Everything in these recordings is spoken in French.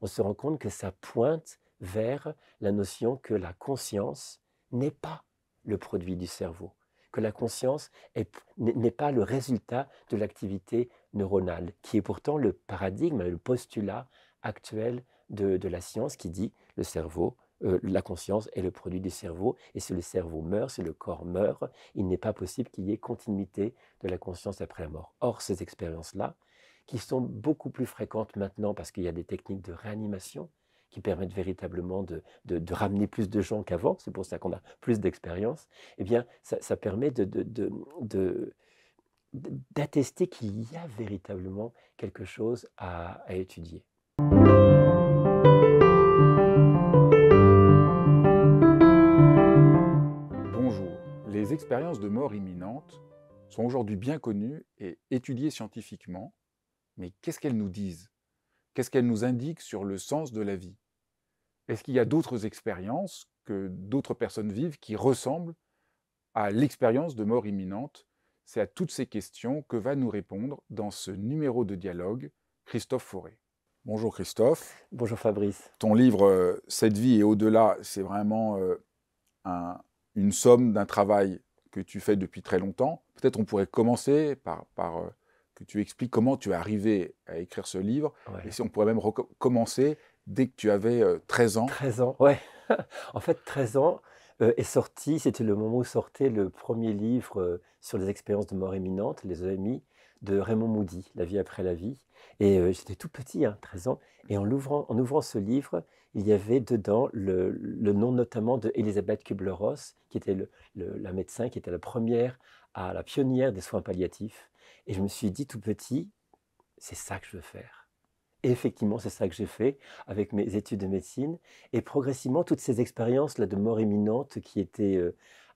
on se rend compte que ça pointe vers la notion que la conscience n'est pas le produit du cerveau, que la conscience n'est pas le résultat de l'activité neuronale, qui est pourtant le paradigme, le postulat actuel de la science qui dit le cerveau, la conscience est le produit du cerveau, et si le cerveau meurt, si le corps meurt, il n'est pas possible qu'il y ait continuité de la conscience après la mort. Or, ces expériences-là, qui sont beaucoup plus fréquentes maintenant parce qu'il y a des techniques de réanimation qui permettent véritablement de ramener plus de gens qu'avant, c'est pour ça qu'on a plus d'expérience, eh bien, ça permet d'attester qu'il y a véritablement quelque chose à étudier. Bonjour. Les expériences de mort imminente sont aujourd'hui bien connues et étudiées scientifiquement, mais qu'est-ce qu'elles nous disent? Qu'est-ce qu'elles nous indiquent sur le sens de la vie? Est-ce qu'il y a d'autres expériences que d'autres personnes vivent qui ressemblent à l'expérience de mort imminente? C'est à toutes ces questions que va nous répondre dans ce numéro de dialogue Christophe Fauré. Bonjour Christophe. Bonjour Fabrice. Ton livre Cette vie et au-delà, c'est vraiment une somme d'un travail que tu fais depuis très longtemps. Peut-être on pourrait commencer par que tu expliques comment tu es arrivé à écrire ce livre, Ouais. et si on pourrait même commencer dès que tu avais 13 ans. 13 ans, ouais. En fait, 13 ans est sorti, c'était le moment où sortait le premier livre sur les expériences de mort imminente, les EMI, de Raymond Moody, La vie après la vie. Et j'étais tout petit, hein, 13 ans, et en ouvrant ce livre, il y avait dedans le nom notamment de Elisabeth Kubler-Ross, qui était la médecin, qui était la pionnière des soins palliatifs. Et je me suis dit tout petit, c'est ça que je veux faire. Et effectivement, c'est ça que j'ai fait avec mes études de médecine. Et progressivement, toutes ces expériences-là de mort imminente qui étaient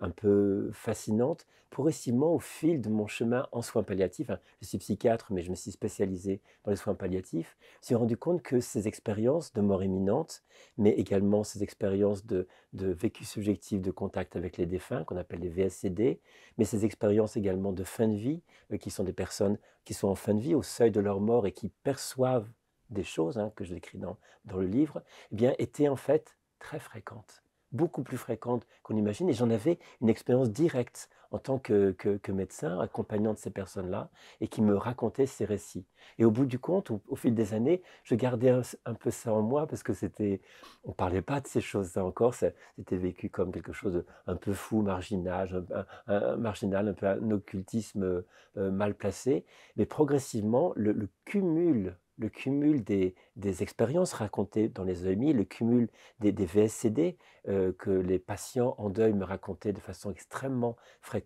un peu fascinantes, progressivement, au fil de mon chemin en soins palliatifs, hein, je suis psychiatre, mais je me suis spécialisé dans les soins palliatifs, je me suis rendu compte que ces expériences de mort imminente, mais également ces expériences de vécu subjectif, de contact avec les défunts, qu'on appelle les VSCD, mais ces expériences également de fin de vie, qui sont des personnes qui sont en fin de vie, au seuil de leur mort et qui perçoivent des choses, hein, que je décris dans le livre, eh bien, étaient en fait très fréquentes, beaucoup plus fréquentes qu'on imagine. Et j'en avais une expérience directe en tant que médecin, accompagnant de ces personnes-là, et qui me racontaient ces récits. Et au bout du compte, au fil des années, je gardais un peu ça en moi, parce que on ne parlait pas de ces choses-là encore, c'était vécu comme quelque chose de un peu fou, marginal, marginal, un peu un occultisme mal placé. Mais progressivement, le cumul des expériences racontées dans les EMI, le cumul des VSCD que les patients en deuil me racontaient de façon extrêmement fréquente,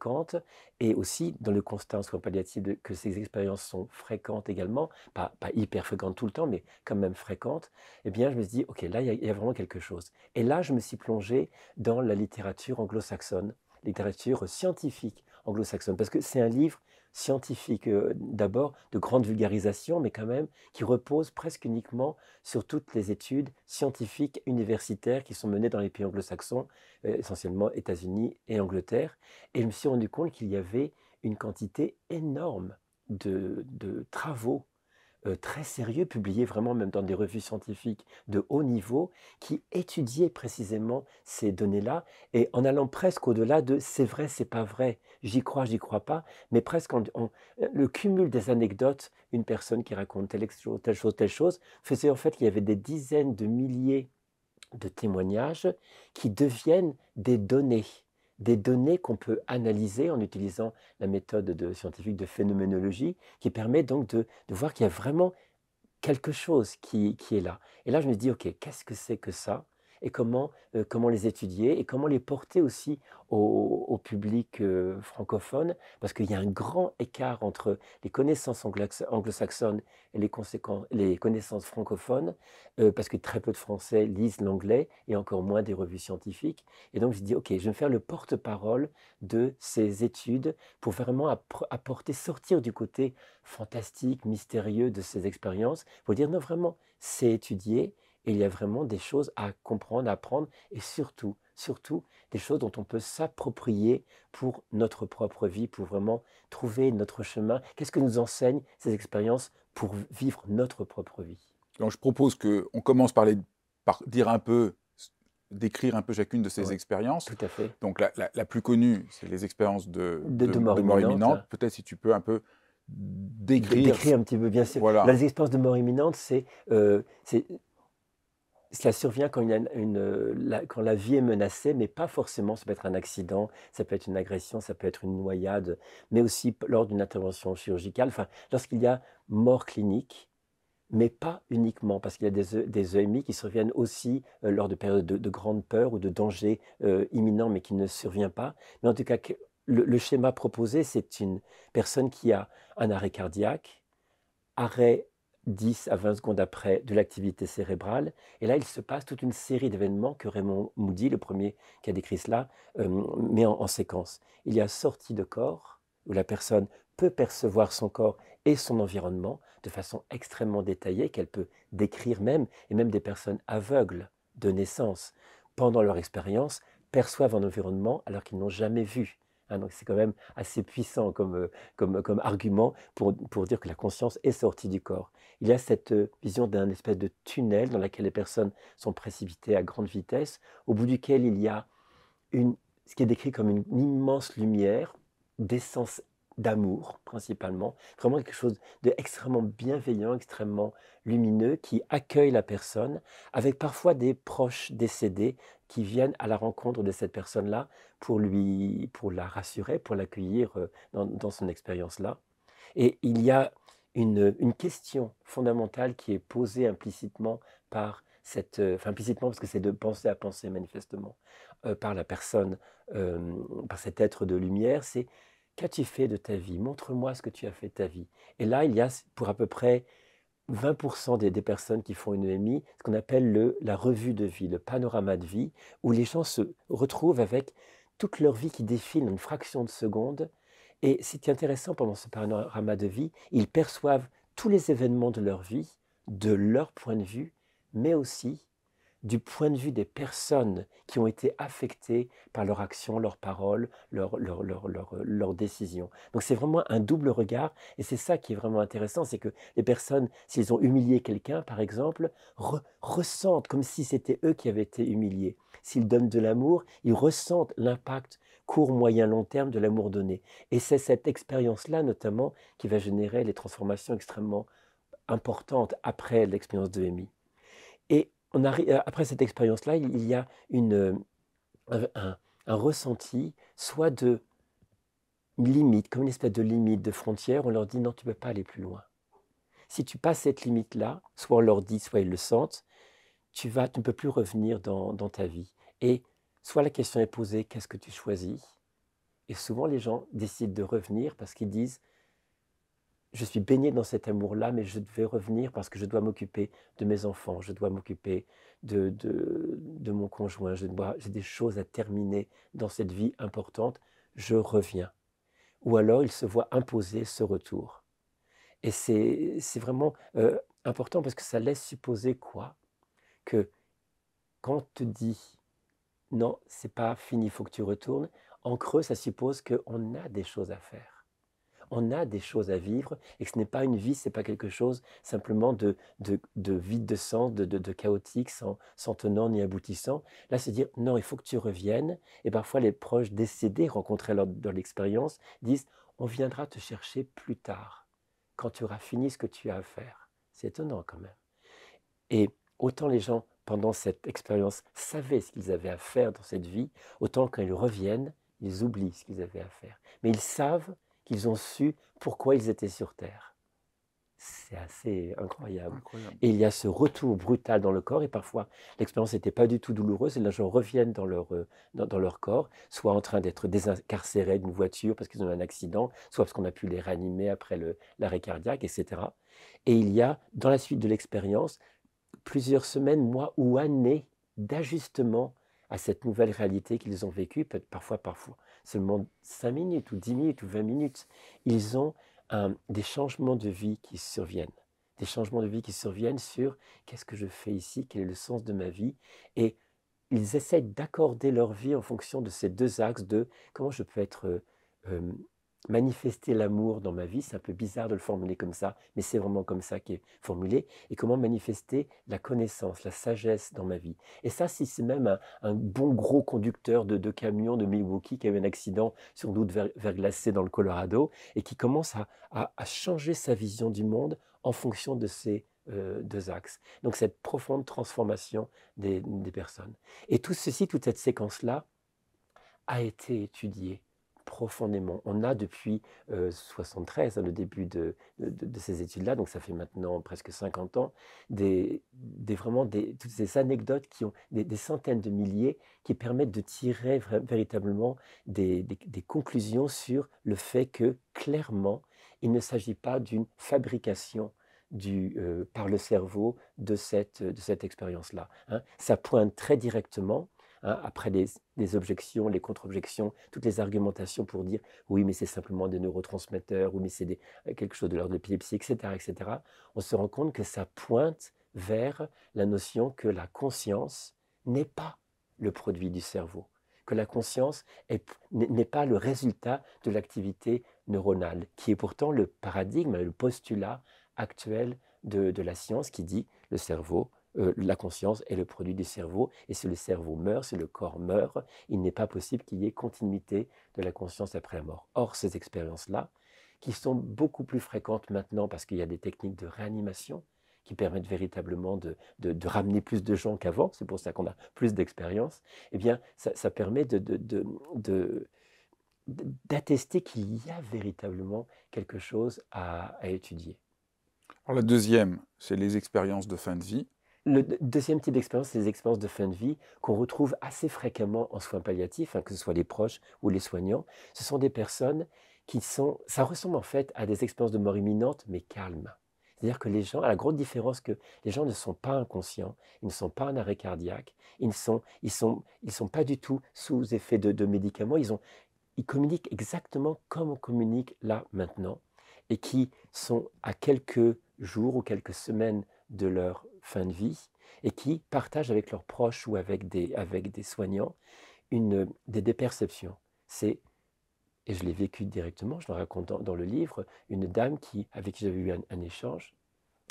et aussi dans le constat en soins palliatifs que ces expériences sont fréquentes également, pas hyper fréquentes tout le temps, mais quand même fréquentes, eh bien je me suis dit, ok, là il y a vraiment quelque chose. Et là je me suis plongé dans la littérature anglo-saxonne, littérature scientifique anglo-saxonne, parce que c'est un livre scientifique, d'abord de grande vulgarisation, mais quand même qui repose presque uniquement sur toutes les études scientifiques universitaires qui sont menées dans les pays anglo-saxons, essentiellement États-Unis et Angleterre. Et je me suis rendu compte qu'il y avait une quantité énorme de travaux très sérieux, publiés vraiment même dans des revues scientifiques de haut niveau, qui étudiaient précisément ces données-là, et en allant presque au-delà de c'est vrai, c'est pas vrai, j'y crois pas, mais presque le cumul des anecdotes, une personne qui raconte telle chose, faisait en fait qu'il y avait des dizaines de milliers de témoignages qui deviennent des données qu'on peut analyser en utilisant la méthode scientifique de phénoménologie, qui permet donc de voir qu'il y a vraiment quelque chose qui est là. Et là, je me dis, OK, qu'est-ce que c'est que ça? Et comment les étudier et comment les porter aussi au public francophone? Parce qu'il y a un grand écart entre les connaissances anglo-saxonnes et les connaissances francophones, parce que très peu de Français lisent l'anglais et encore moins des revues scientifiques. Et donc, je dis, OK, je vais me faire le porte-parole de ces études pour vraiment apporter, sortir du côté fantastique, mystérieux de ces expériences, pour dire non, vraiment, c'est étudié et il y a vraiment des choses à comprendre, à apprendre, et surtout, des choses dont on peut s'approprier pour notre propre vie, pour vraiment trouver notre chemin. Qu'est-ce que nous enseignent ces expériences pour vivre notre propre vie? Donc je propose qu'on commence par dire un peu, décrire un peu chacune de ces Oui, expériences. tout à fait. Donc la plus connue, c'est les expériences De mort de mort imminente. imminente. Peut-être si tu peux un peu décrire, Décrire un petit peu, bien sûr. Là, voilà, les expériences de mort imminente, cela survient quand, quand la vie est menacée, mais pas forcément. Ça peut être un accident, ça peut être une agression, ça peut être une noyade, mais aussi lors d'une intervention chirurgicale. Enfin, lorsqu'il y a mort clinique, mais pas uniquement, parce qu'il y a des EMI qui surviennent aussi lors de périodes de grande peur ou de danger imminent, mais qui ne survient pas. Mais en tout cas, le schéma proposé, c'est une personne qui a un arrêt cardiaque, arrêt 10 à 20 secondes après de l'activité cérébrale. Et là, il se passe toute une série d'événements que Raymond Moody, le premier qui a décrit cela, met en séquence. Il y a sortie de corps, où la personne peut percevoir son corps et son environnement de façon extrêmement détaillée, qu'elle peut décrire même, et même des personnes aveugles de naissance, pendant leur expérience, perçoivent un environnement alors qu'ils n'ont jamais vu. Hein, donc c'est quand même assez puissant comme argument pour dire que la conscience est sortie du corps. Il y a cette vision d'un espèce de tunnel dans lequel les personnes sont précipitées à grande vitesse, au bout duquel il y a ce qui est décrit comme une immense lumière, d'essence d'amour principalement, vraiment quelque chose d'extrêmement bienveillant, extrêmement lumineux, qui accueille la personne, avec parfois des proches décédés qui viennent à la rencontre de cette personne-là pour la rassurer, pour l'accueillir dans son expérience-là. Et il y a une question fondamentale qui est posée implicitement par enfin implicitement parce que c'est de pensée à pensée manifestement, par la personne, par cet être de lumière, c'est: qu'as-tu fait de ta vie? Montre-moi ce que tu as fait de ta vie. Et là, il y a pour à peu près 20% des personnes qui font une EMI, ce qu'on appelle la revue de vie, le panorama de vie, où les gens se retrouvent avec toute leur vie qui défile en une fraction de seconde. Et ce qui est intéressant pendant ce panorama de vie, ils perçoivent tous les événements de leur vie, de leur point de vue, mais aussi du point de vue des personnes qui ont été affectées par leur action, leurs paroles, leurs décisions. Donc c'est vraiment un double regard, et c'est ça qui est vraiment intéressant, c'est que les personnes, s'ils ont humilié quelqu'un, par exemple, ressentent comme si c'était eux qui avaient été humiliés. S'ils donnent de l'amour, ils ressentent l'impact court, moyen, long terme de l'amour donné. Et c'est cette expérience-là, notamment, qui va générer les transformations extrêmement importantes après l'expérience de EMI. Et après cette expérience-là, il y a un, un ressenti, soit de limite, comme une espèce de limite, de frontière. On leur dit non, tu ne peux pas aller plus loin. Si tu passes cette limite-là, soit on leur dit, soit ils le sentent, tu ne peux plus revenir dans ta vie. Et soit la question est posée, qu'est-ce que tu choisis? Et souvent les gens décident de revenir parce qu'ils disent, je suis baigné dans cet amour-là, mais je devais revenir parce que je dois m'occuper de mes enfants, je dois m'occuper de mon conjoint, j'ai des choses à terminer dans cette vie importante, je reviens. Ou alors il se voit imposer ce retour. Et c'est vraiment important parce que ça laisse supposer quoi? Que quand on te dit non, c'est pas fini, il faut que tu retournes, en creux, ça suppose qu'on a des choses à faire. On a des choses à vivre et que ce n'est pas une vie, ce n'est pas quelque chose simplement de vide de sens, de chaotique, sans tenant ni aboutissant. Là, c'est dire non, il faut que tu reviennes. Et parfois, les proches décédés rencontrés dans l'expérience disent on viendra te chercher plus tard, quand tu auras fini ce que tu as à faire. C'est étonnant quand même. Et autant les gens, pendant cette expérience, savaient ce qu'ils avaient à faire dans cette vie, autant quand ils reviennent, ils oublient ce qu'ils avaient à faire. Mais ils savent qu'ils ont su pourquoi ils étaient sur Terre. C'est assez incroyable. incroyable. Et il y a ce retour brutal dans le corps, et parfois l'expérience n'était pas du tout douloureuse, et les gens reviennent dans leur corps, soit en train d'être désincarcérés d'une voiture parce qu'ils ont eu un accident, soit parce qu'on a pu les réanimer après l'arrêt cardiaque, etc. Et il y a, dans la suite de l'expérience, plusieurs semaines, mois ou années d'ajustement à cette nouvelle réalité qu'ils ont vécue, peut-être parfois seulement 5 minutes ou 10 minutes ou 20 minutes. Ils ont des changements de vie qui surviennent. Des changements de vie qui surviennent sur qu'est-ce que je fais ici, quel est le sens de ma vie. Et ils essayent d'accorder leur vie en fonction de ces deux axes de comment je peux être manifester l'amour dans ma vie, c'est un peu bizarre de le formuler comme ça, mais c'est vraiment comme ça qui est formulé, et comment manifester la connaissance, la sagesse dans ma vie. Et ça, si c'est même un bon gros conducteur de camion de Milwaukee qui a eu un accident, sans doute verglacé dans le Colorado, et qui commence à changer sa vision du monde en fonction de ces deux axes. Donc cette profonde transformation des personnes. Et tout ceci, toute cette séquence-là, a été étudié profondément. On a depuis 73, le début de ces études-là, donc ça fait maintenant presque 50 ans, toutes ces anecdotes qui ont des centaines de milliers qui permettent de tirer véritablement des conclusions sur le fait que clairement, il ne s'agit pas d'une fabrication par le cerveau de cette expérience-là, hein. Ça pointe très directement, hein, après les objections, les contre-objections, toutes les argumentations pour dire oui, mais c'est simplement des neurotransmetteurs, oui, mais c'est quelque chose de l'ordre de l'épilepsie, etc., etc. On se rend compte que ça pointe vers la notion que la conscience n'est pas le produit du cerveau, que la conscience n'est pas le résultat de l'activité neuronale, qui est pourtant le paradigme, le postulat actuel de la science qui dit le cerveau, la conscience est le produit du cerveau, et si le cerveau meurt, si le corps meurt, il n'est pas possible qu'il y ait continuité de la conscience après la mort. Or, ces expériences-là, qui sont beaucoup plus fréquentes maintenant parce qu'il y a des techniques de réanimation qui permettent véritablement de ramener plus de gens qu'avant, c'est pour ça qu'on a plus d'expérience, eh bien, ça permet d'attester qu'il y a véritablement quelque chose à étudier. Alors la deuxième, c'est les expériences de fin de vie. Le deuxième type d'expérience, c'est les expériences de fin de vie qu'on retrouve assez fréquemment en soins palliatifs, hein, que ce soit les proches ou les soignants. Ce sont des personnes ça ressemble en fait à des expériences de mort imminente, mais calmes. C'est-à-dire que les gens, à la grande différence que les gens ne sont pas inconscients, ils ne sont pas en arrêt cardiaque, ils sont pas du tout sous effet de médicaments, ils communiquent exactement comme on communique là maintenant, et qui sont à quelques jours ou quelques semaines de leur fin de vie, et qui partagent avec leurs proches ou avec des soignants des perceptions. Et je l'ai vécu directement, je le raconte dans le livre, une dame avec qui j'avais eu un échange,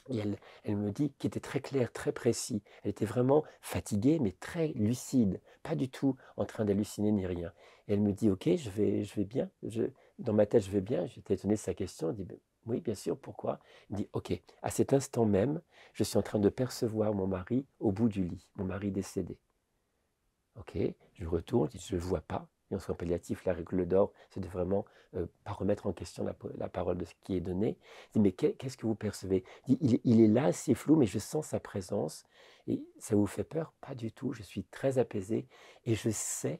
et elle me dit qu'il était très clair, très précis. Elle était vraiment fatiguée, mais très lucide, pas du tout en train d'halluciner ni rien. Et elle me dit, OK, je vais bien. Dans ma tête, je vais bien. J'étais étonné de sa question. Elle dit, ben, oui, bien sûr, pourquoi? Elle dit, OK, à cet instant même, je suis en train de percevoir mon mari au bout du lit, mon mari décédé. OK, je retourne, je ne le vois pas. Et en soins palliatifs, la règle d'or, c'est de vraiment pas remettre en question la parole de ce qui est donné. Je dis, mais qu'est-ce que vous percevez? Je dis, il est là, c'est flou, mais je sens sa présence. Et ça vous fait peur? Pas du tout. Je suis très apaisé et je sais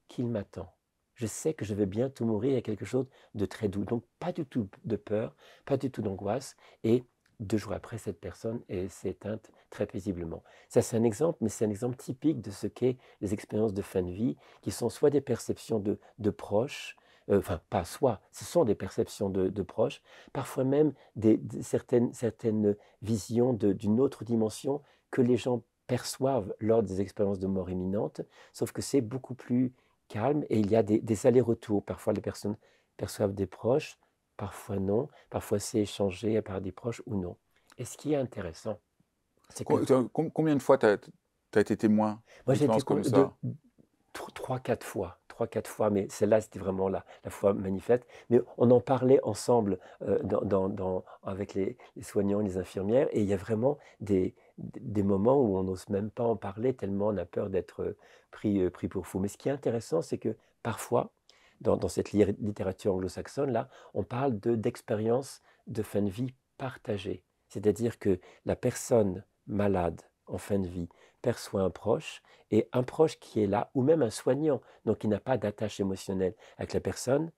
qu'il m'attend. Je sais que je vais bientôt mourir. Il y a quelque chose de très doux. Donc, pas du tout de peur, pas du tout d'angoisse. Et 2 jours après, cette personne s'est éteinte très paisiblement. Ça, c'est un exemple, mais c'est un exemple typique de ce qu'est les expériences de fin de vie, qui sont soit des perceptions de proches, enfin pas soit, ce sont des perceptions de proches, parfois même certaines visions d'une autre dimension que les gens perçoivent lors des expériences de mort imminente, sauf que c'est beaucoup plus calme et il y a des allers-retours. Parfois les personnes perçoivent des proches, parfois non, parfois c'est échangé par des proches ou non. Et ce qui est intéressant, c'est que Combien de fois tu as été témoin moi j'ai été d'expériences comme ça? 3, 4 fois, 3, 4 fois, mais celle-là, c'était vraiment la fois manifeste. Mais on en parlait ensemble avec les soignants, les infirmières, et il y a vraiment des moments où on n'ose même pas en parler, tellement on a peur d'être pris pour fou. Mais ce qui est intéressant, c'est que parfois, dans cette littérature anglo-saxonne, là, on parle d'expériences de fin de vie partagées. C'est-à-dire que la personne malade en fin de vie perçoit un proche, et un proche qui est là, ou même un soignant, donc qui n'a pas d'attache émotionnelle avec la personne,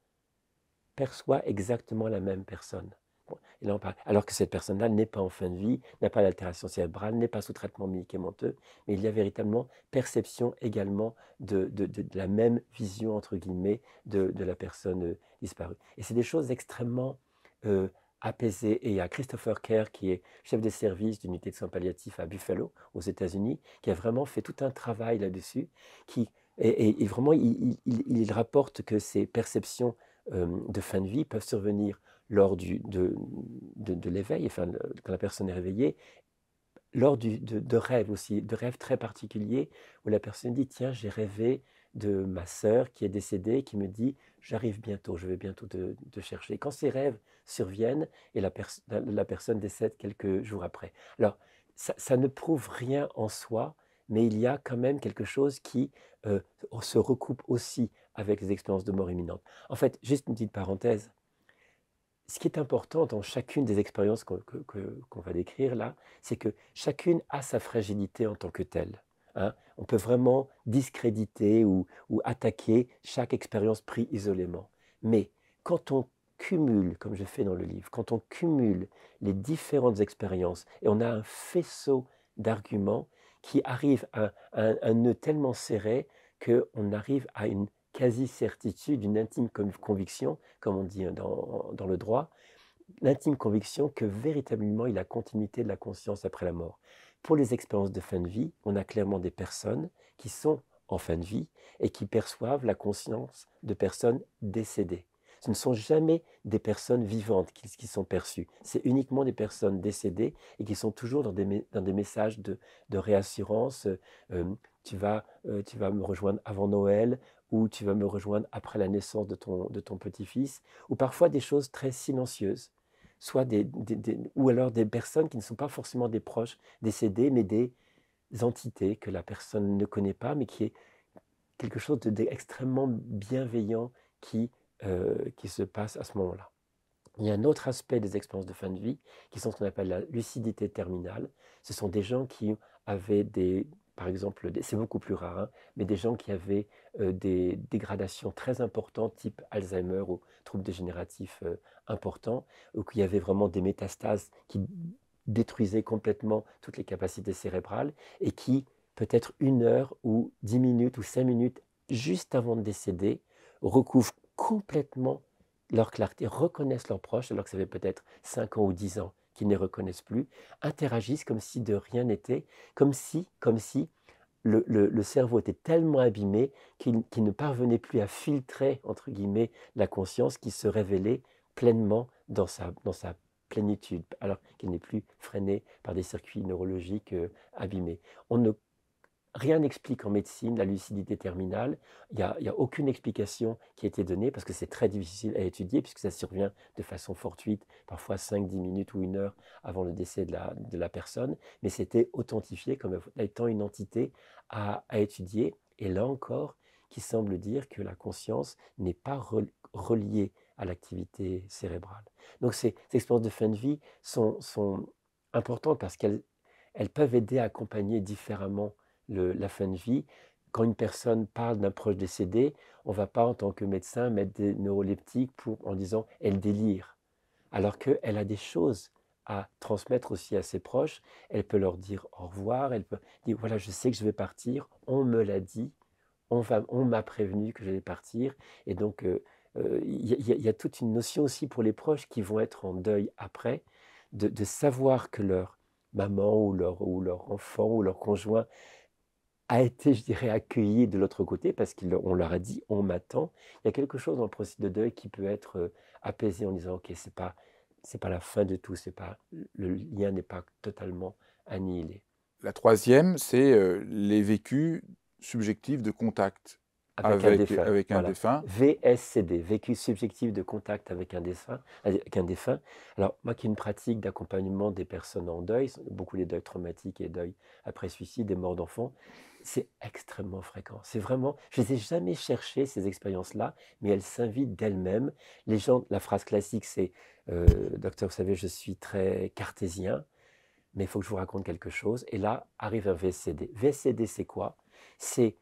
perçoit exactement la même personne. Bon, et là on parle, alors que cette personne-là n'est pas en fin de vie, n'a pas d'altération cérébrale, n'est pas sous traitement médicamenteux, mais il y a véritablement perception également de la même vision, entre guillemets, de la personne disparue. Et c'est des choses extrêmement euh, apaisées. Et il y a Christopher Kerr, qui est chef de service d'unité de soins palliatifs à Buffalo, aux États-Unis, qui a vraiment fait tout un travail là-dessus, et vraiment il rapporte que ces perceptions de fin de vie peuvent survenir lors de l'éveil, enfin, quand la personne est réveillée, lors de rêves aussi, de rêves très particuliers où la personne dit, tiens, j'ai rêvé de ma sœur qui est décédée, qui me dit, j'arrive bientôt, je vais bientôt te chercher. Quand ces rêves surviennent et la personne décède quelques jours après. Alors, ça ne prouve rien en soi, mais il y a quand même quelque chose qui euh, se recoupe aussi avec les expériences de mort imminente. En fait, juste une petite parenthèse, ce qui est important dans chacune des expériences qu'on va décrire là, c'est que chacune a sa fragilité en tant que telle, hein. On peut vraiment discréditer ou attaquer chaque expérience prise isolément. Mais quand on cumule, comme je fais dans le livre, quand on cumule les différentes expériences et on a un faisceau d'arguments qui arrive à un nœud tellement serré qu'on arrive à une quasi-certitude, une intime conviction, comme on dit dans le droit, l'intime conviction que véritablement il y a continuité de la conscience après la mort. Pour les expériences de fin de vie, on a clairement des personnes qui sont en fin de vie et qui perçoivent la conscience de personnes décédées. Ce ne sont jamais des personnes vivantes qui sont perçues, c'est uniquement des personnes décédées et qui sont toujours dans des messages de réassurance. Tu vas me rejoindre avant Noël, ou tu vas me rejoindre après la naissance de ton petit-fils, ou parfois des choses très silencieuses, soit ou alors des personnes qui ne sont pas forcément des proches décédés, mais des entités que la personne ne connaît pas, mais qui est quelque chose d'extrêmement bienveillant qui se passe à ce moment-là. Il y a un autre aspect des expériences de fin de vie qui sont ce qu'on appelle la lucidité terminale. Ce sont des gens qui avaient par exemple, c'est beaucoup plus rare, hein, mais des gens qui avaient des dégradations très importantes, type Alzheimer ou troubles dégénératifs importants, ou qui avaient vraiment des métastases qui détruisaient complètement toutes les capacités cérébrales et qui, peut-être 1 heure ou 10 minutes ou 5 minutes juste avant de décéder, recouvrent complètement leur clarté, reconnaissent leurs proches, alors que ça fait peut-être 5 ans ou 10 ans qu'ils ne les reconnaissent plus, interagissent comme si de rien n'était, comme si le cerveau était tellement abîmé qu'il ne parvenait plus à filtrer, entre guillemets, la conscience qui se révélait pleinement dans sa plénitude, alors qu'il n'est plus freiné par des circuits neurologiques abîmés. On ne Rien n'explique en médecine la lucidité terminale. Il y a aucune explication qui a été donnée parce que c'est très difficile à étudier puisque ça survient de façon fortuite, parfois 5, 10 minutes ou 1 heure avant le décès de la personne. Mais c'était authentifié comme étant une entité à étudier. Et là encore, qui semble dire que la conscience n'est pas reliée à l'activité cérébrale. Donc ces expériences de fin de vie sont importantes parce qu'elles peuvent aider à accompagner différemment la fin de vie. Quand une personne parle d'un proche décédé, on ne va pas en tant que médecin mettre des neuroleptiques en disant elle délire, alors qu'elle a des choses à transmettre aussi à ses proches. Elle peut leur dire au revoir, elle peut dire voilà, je sais que je vais partir, on me l'a dit, on m'a prévenu que j'allais partir. Et donc il y a toute une notion aussi pour les proches qui vont être en deuil après, de savoir que leur maman ou leur enfant ou leur conjoint a été, je dirais, accueilli de l'autre côté parce qu'on leur a dit on m'attend. Il y a quelque chose dans le processus de deuil qui peut être apaisé en disant ok, c'est pas la fin de tout, c'est pas le lien n'est pas totalement annihilé. La troisième, c'est les vécus subjectifs de contact Avec un défunt, avec un voilà. défunt. VSCD, vécu subjectif de contact avec un défunt, Alors, moi qui ai une pratique d'accompagnement des personnes en deuil, beaucoup les deuils traumatiques et deuils après suicide et mort d'enfants, c'est extrêmement fréquent. C'est vraiment, je ne les ai jamais cherchées, ces expériences-là, mais elles s'invitent d'elles-mêmes. Les gens, la phrase classique, c'est docteur, vous savez, je suis très cartésien, mais il faut que je vous raconte quelque chose. Et là arrive un VSCD. VSCD, c'est quoi? C'est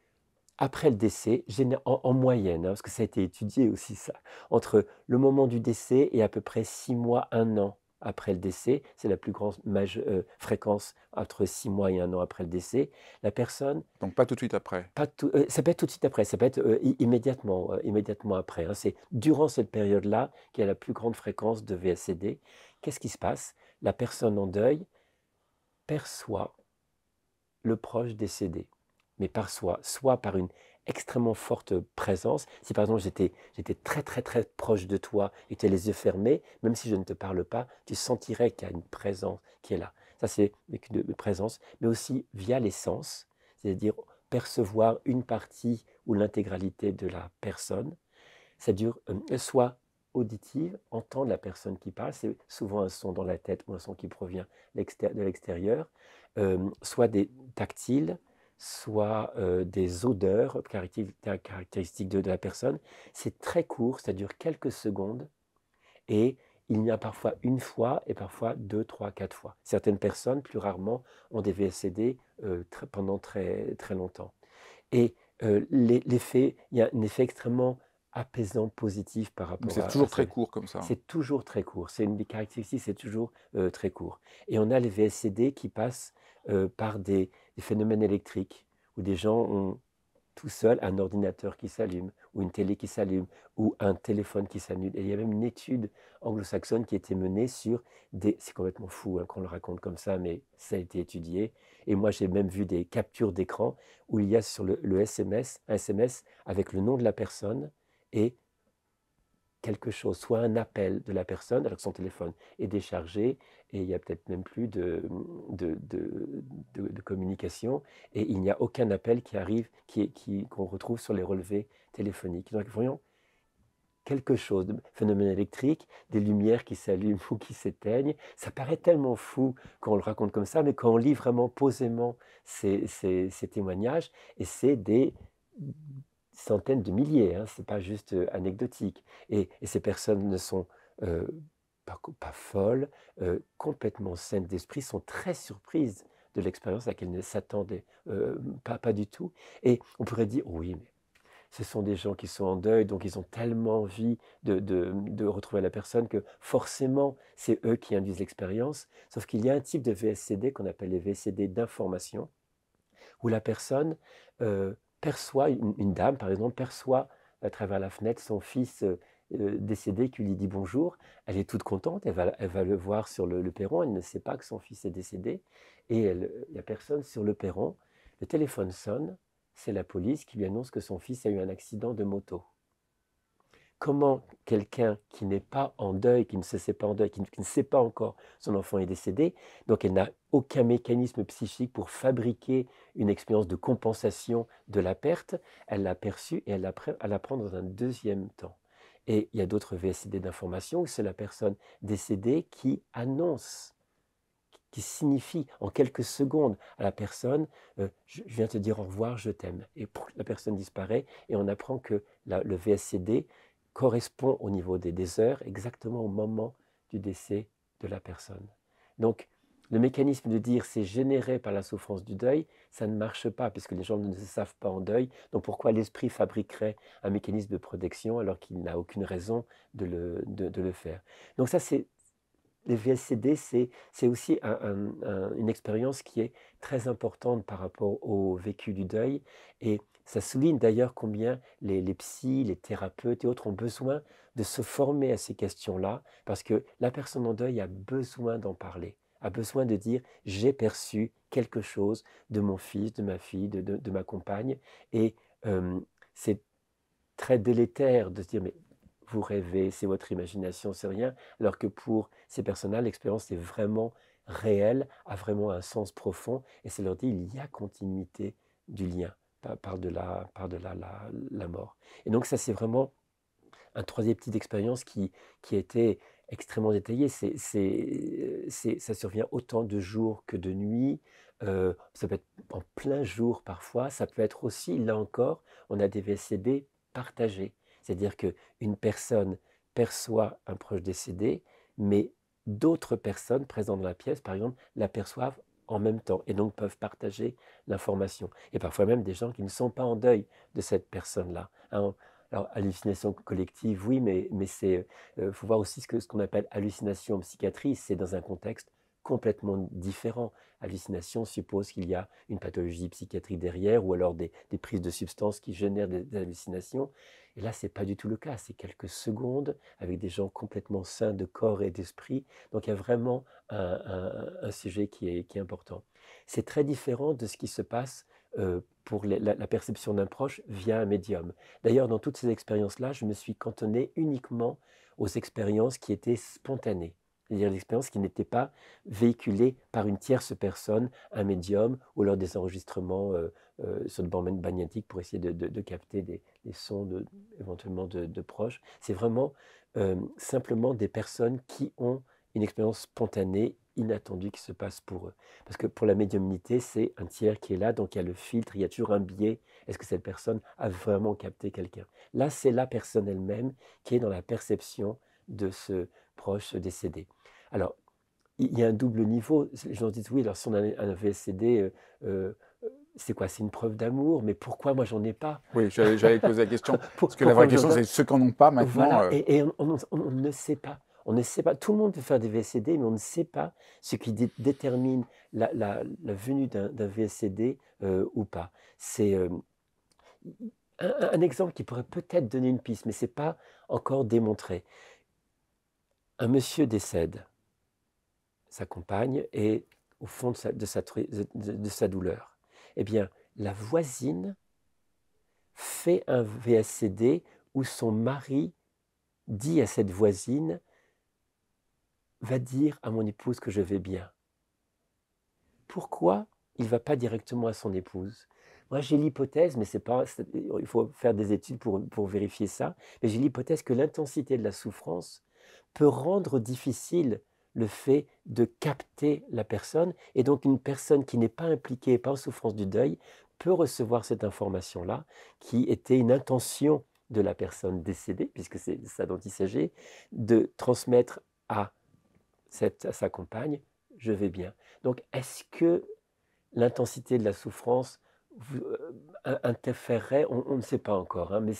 après le décès, en moyenne, hein, parce que ça a été étudié aussi ça, entre le moment du décès et à peu près 6 mois, 1 an après le décès, c'est la plus grande fréquence entre 6 mois et 1 an après le décès, la personne, Donc pas tout de suite après. ça peut être tout de suite après, ça peut être immédiatement après, hein. C'est durant cette période-là qu'il y a la plus grande fréquence de VSCD. Qu'est-ce qui se passe? La personne en deuil perçoit le proche décédé. mais par soi, soit par une extrêmement forte présence. Si par exemple j'étais très très très proche de toi et tu as les yeux fermés, même si je ne te parle pas, tu sentirais qu'il y a une présence qui est là. Ça c'est une présence, mais aussi via les sens, c'est-à-dire percevoir une partie ou l'intégralité de la personne. Ça dure soit auditive, entendre la personne qui parle, c'est souvent un son dans la tête ou un son qui provient de l'extérieur, soit des tactiles, soit des odeurs caractéristiques de la personne. C'est très court, ça dure quelques secondes et il y a parfois une fois et parfois deux, trois, quatre fois. Certaines personnes, plus rarement, ont des VSCD pendant très, très longtemps. Et l'effet, il y a un effet extrêmement apaisant, positif par Mais rapport c'est à toujours ça. très court comme ça. C'est toujours très court. C'est une des caractéristiques, c'est toujours très court. Et on a les VSCD qui passent par des phénomènes électriques, où des gens ont tout seul un ordinateur qui s'allume, ou une télé qui s'allume, ou un téléphone qui s'annule. Et il y a même une étude anglo-saxonne qui a été menée sur des... C'est complètement fou hein, qu'on le raconte comme ça, mais ça a été étudié. Et moi, j'ai même vu des captures d'écran où il y a sur le SMS, un SMS avec le nom de la personne et quelque chose, soit un appel de la personne alors que son téléphone est déchargé et il n'y a peut-être même plus de communication et il n'y a aucun appel qui arrive, qu'on retrouve sur les relevés téléphoniques. Donc voyons quelque chose de phénomène électrique, des lumières qui s'allument ou qui s'éteignent. Ça paraît tellement fou quand on le raconte comme ça, mais quand on lit vraiment posément ces témoignages, et c'est des centaines de milliers, hein, c'est pas juste anecdotique. Et ces personnes ne sont euh, pas folles, complètement saines d'esprit, sont très surprises de l'expérience à laquelle elles ne s'attendaient pas du tout. Et on pourrait dire, oui, mais ce sont des gens qui sont en deuil, donc ils ont tellement envie de retrouver la personne que forcément, c'est eux qui induisent l'expérience. Sauf qu'il y a un type de VSCD qu'on appelle les VSCD d'information, où la personne perçoit, une dame par exemple, perçoit à travers la fenêtre son fils décédé qui lui dit bonjour. Elle est toute contente, elle va le voir sur le perron, elle ne sait pas que son fils est décédé, et il n'y a personne sur le perron. Le téléphone sonne, c'est la police qui lui annonce que son fils a eu un accident de moto. Comment quelqu'un qui n'est pas en deuil, qui ne se sait pas en deuil, qui ne sait pas encore son enfant est décédé, donc elle n'a aucun mécanisme psychique pour fabriquer une expérience de compensation de la perte, elle l'a perçue et elle l'apprend dans un deuxième temps. Et il y a d'autres VSCD d'information où c'est la personne décédée qui annonce, qui signifie en quelques secondes à la personne je viens te dire au revoir, je t'aime. Et la personne disparaît et on apprend que le VSCD correspond au niveau des heures exactement au moment du décès de la personne. Donc, le mécanisme de dire c'est généré par la souffrance du deuil, ça ne marche pas puisque les gens ne se savent pas en deuil. Donc pourquoi l'esprit fabriquerait un mécanisme de protection alors qu'il n'a aucune raison de le faire. Donc ça, c'est les VSCD, c'est aussi une expérience qui est très importante par rapport au vécu du deuil. Et ça souligne d'ailleurs combien les psys, les thérapeutes et autres ont besoin de se former à ces questions-là, parce que la personne en deuil a besoin d'en parler, a besoin de dire j'ai perçu quelque chose de mon fils, de ma fille, de ma compagne. Et c'est très délétère de se dire mais vous rêvez, c'est votre imagination, c'est rien. Alors que pour ces personnes-là, l'expérience est vraiment réelle, a vraiment un sens profond, et ça leur dit il y a continuité du lien par-delà la mort. Et donc ça, c'est vraiment un troisième type d'expérience qui a été extrêmement détaillé. Ça survient autant de jour que de nuit. Ça peut être en plein jour parfois. Ça peut être aussi, là encore, on a des VSCD partagés. C'est-à-dire qu'une personne perçoit un proche décédé, mais d'autres personnes présentes dans la pièce, par exemple, l'aperçoivent en même temps et donc peuvent partager l'information. Et parfois même des gens qui ne sont pas en deuil de cette personne-là. Hein. Alors, hallucination collective, oui, mais c'est, faut voir aussi ce qu'on appelle hallucination en psychiatrie, c'est dans un contexte complètement différent. Hallucination suppose qu'il y a une pathologie psychiatrique derrière ou alors des prises de substances qui génèrent des hallucinations. Et là, ce n'est pas du tout le cas. C'est quelques secondes avec des gens complètement sains de corps et d'esprit. Donc, il y a vraiment un sujet qui est important. C'est très différent de ce qui se passe pour la perception d'un proche via un médium. D'ailleurs, dans toutes ces expériences-là, je me suis cantonné uniquement aux expériences qui étaient spontanées, c'est-à-dire des expériences qui n'étaient pas véhiculées par une tierce personne, un médium, ou lors des enregistrements sur de bandes magnétiques pour essayer de capter des sons éventuellement de proches. C'est vraiment simplement des personnes qui ont une expérience spontanée, inattendue qui se passe pour eux. Parce que pour la médiumnité, c'est un tiers qui est là, donc il y a le filtre, il y a toujours un biais. Est-ce que cette personne a vraiment capté quelqu'un? Là, c'est la personne elle-même qui est dans la perception de ce proche décédé. Alors, il y a un double niveau. Les gens disent, oui, alors si on a un VSCD, c'est quoi? C'est une preuve d'amour, mais pourquoi moi j'en ai pas? Oui, j'allais te poser la question, parce que la Pourquoi vraie moi j'en question, ai? c'est ceux qui n'en ont pas maintenant. Voilà, et on ne sait pas. On ne sait pas. Tout le monde peut faire des VSCD, mais on ne sait pas ce qui détermine la venue d'un VSCD ou pas. C'est un exemple qui pourrait peut-être donner une piste, mais ce n'est pas encore démontré. Un monsieur décède, sa compagne est au fond de sa douleur. Eh bien, la voisine fait un VSCD où son mari dit à cette voisine: va dire à mon épouse que je vais bien. Pourquoi il ne va pas directement à son épouse? Moi, j'ai l'hypothèse, mais c'est pas, il faut faire des études pour vérifier ça, mais j'ai l'hypothèse que l'intensité de la souffrance peut rendre difficile le fait de capter la personne, et donc une personne qui n'est pas impliquée, pas en souffrance du deuil, peut recevoir cette information-là, qui était une intention de la personne décédée, puisque c'est ça dont il s'agit, de transmettre à sa compagne: je vais bien. Donc, est-ce que l'intensité de la souffrance interférerait? On ne sait pas encore, hein, mais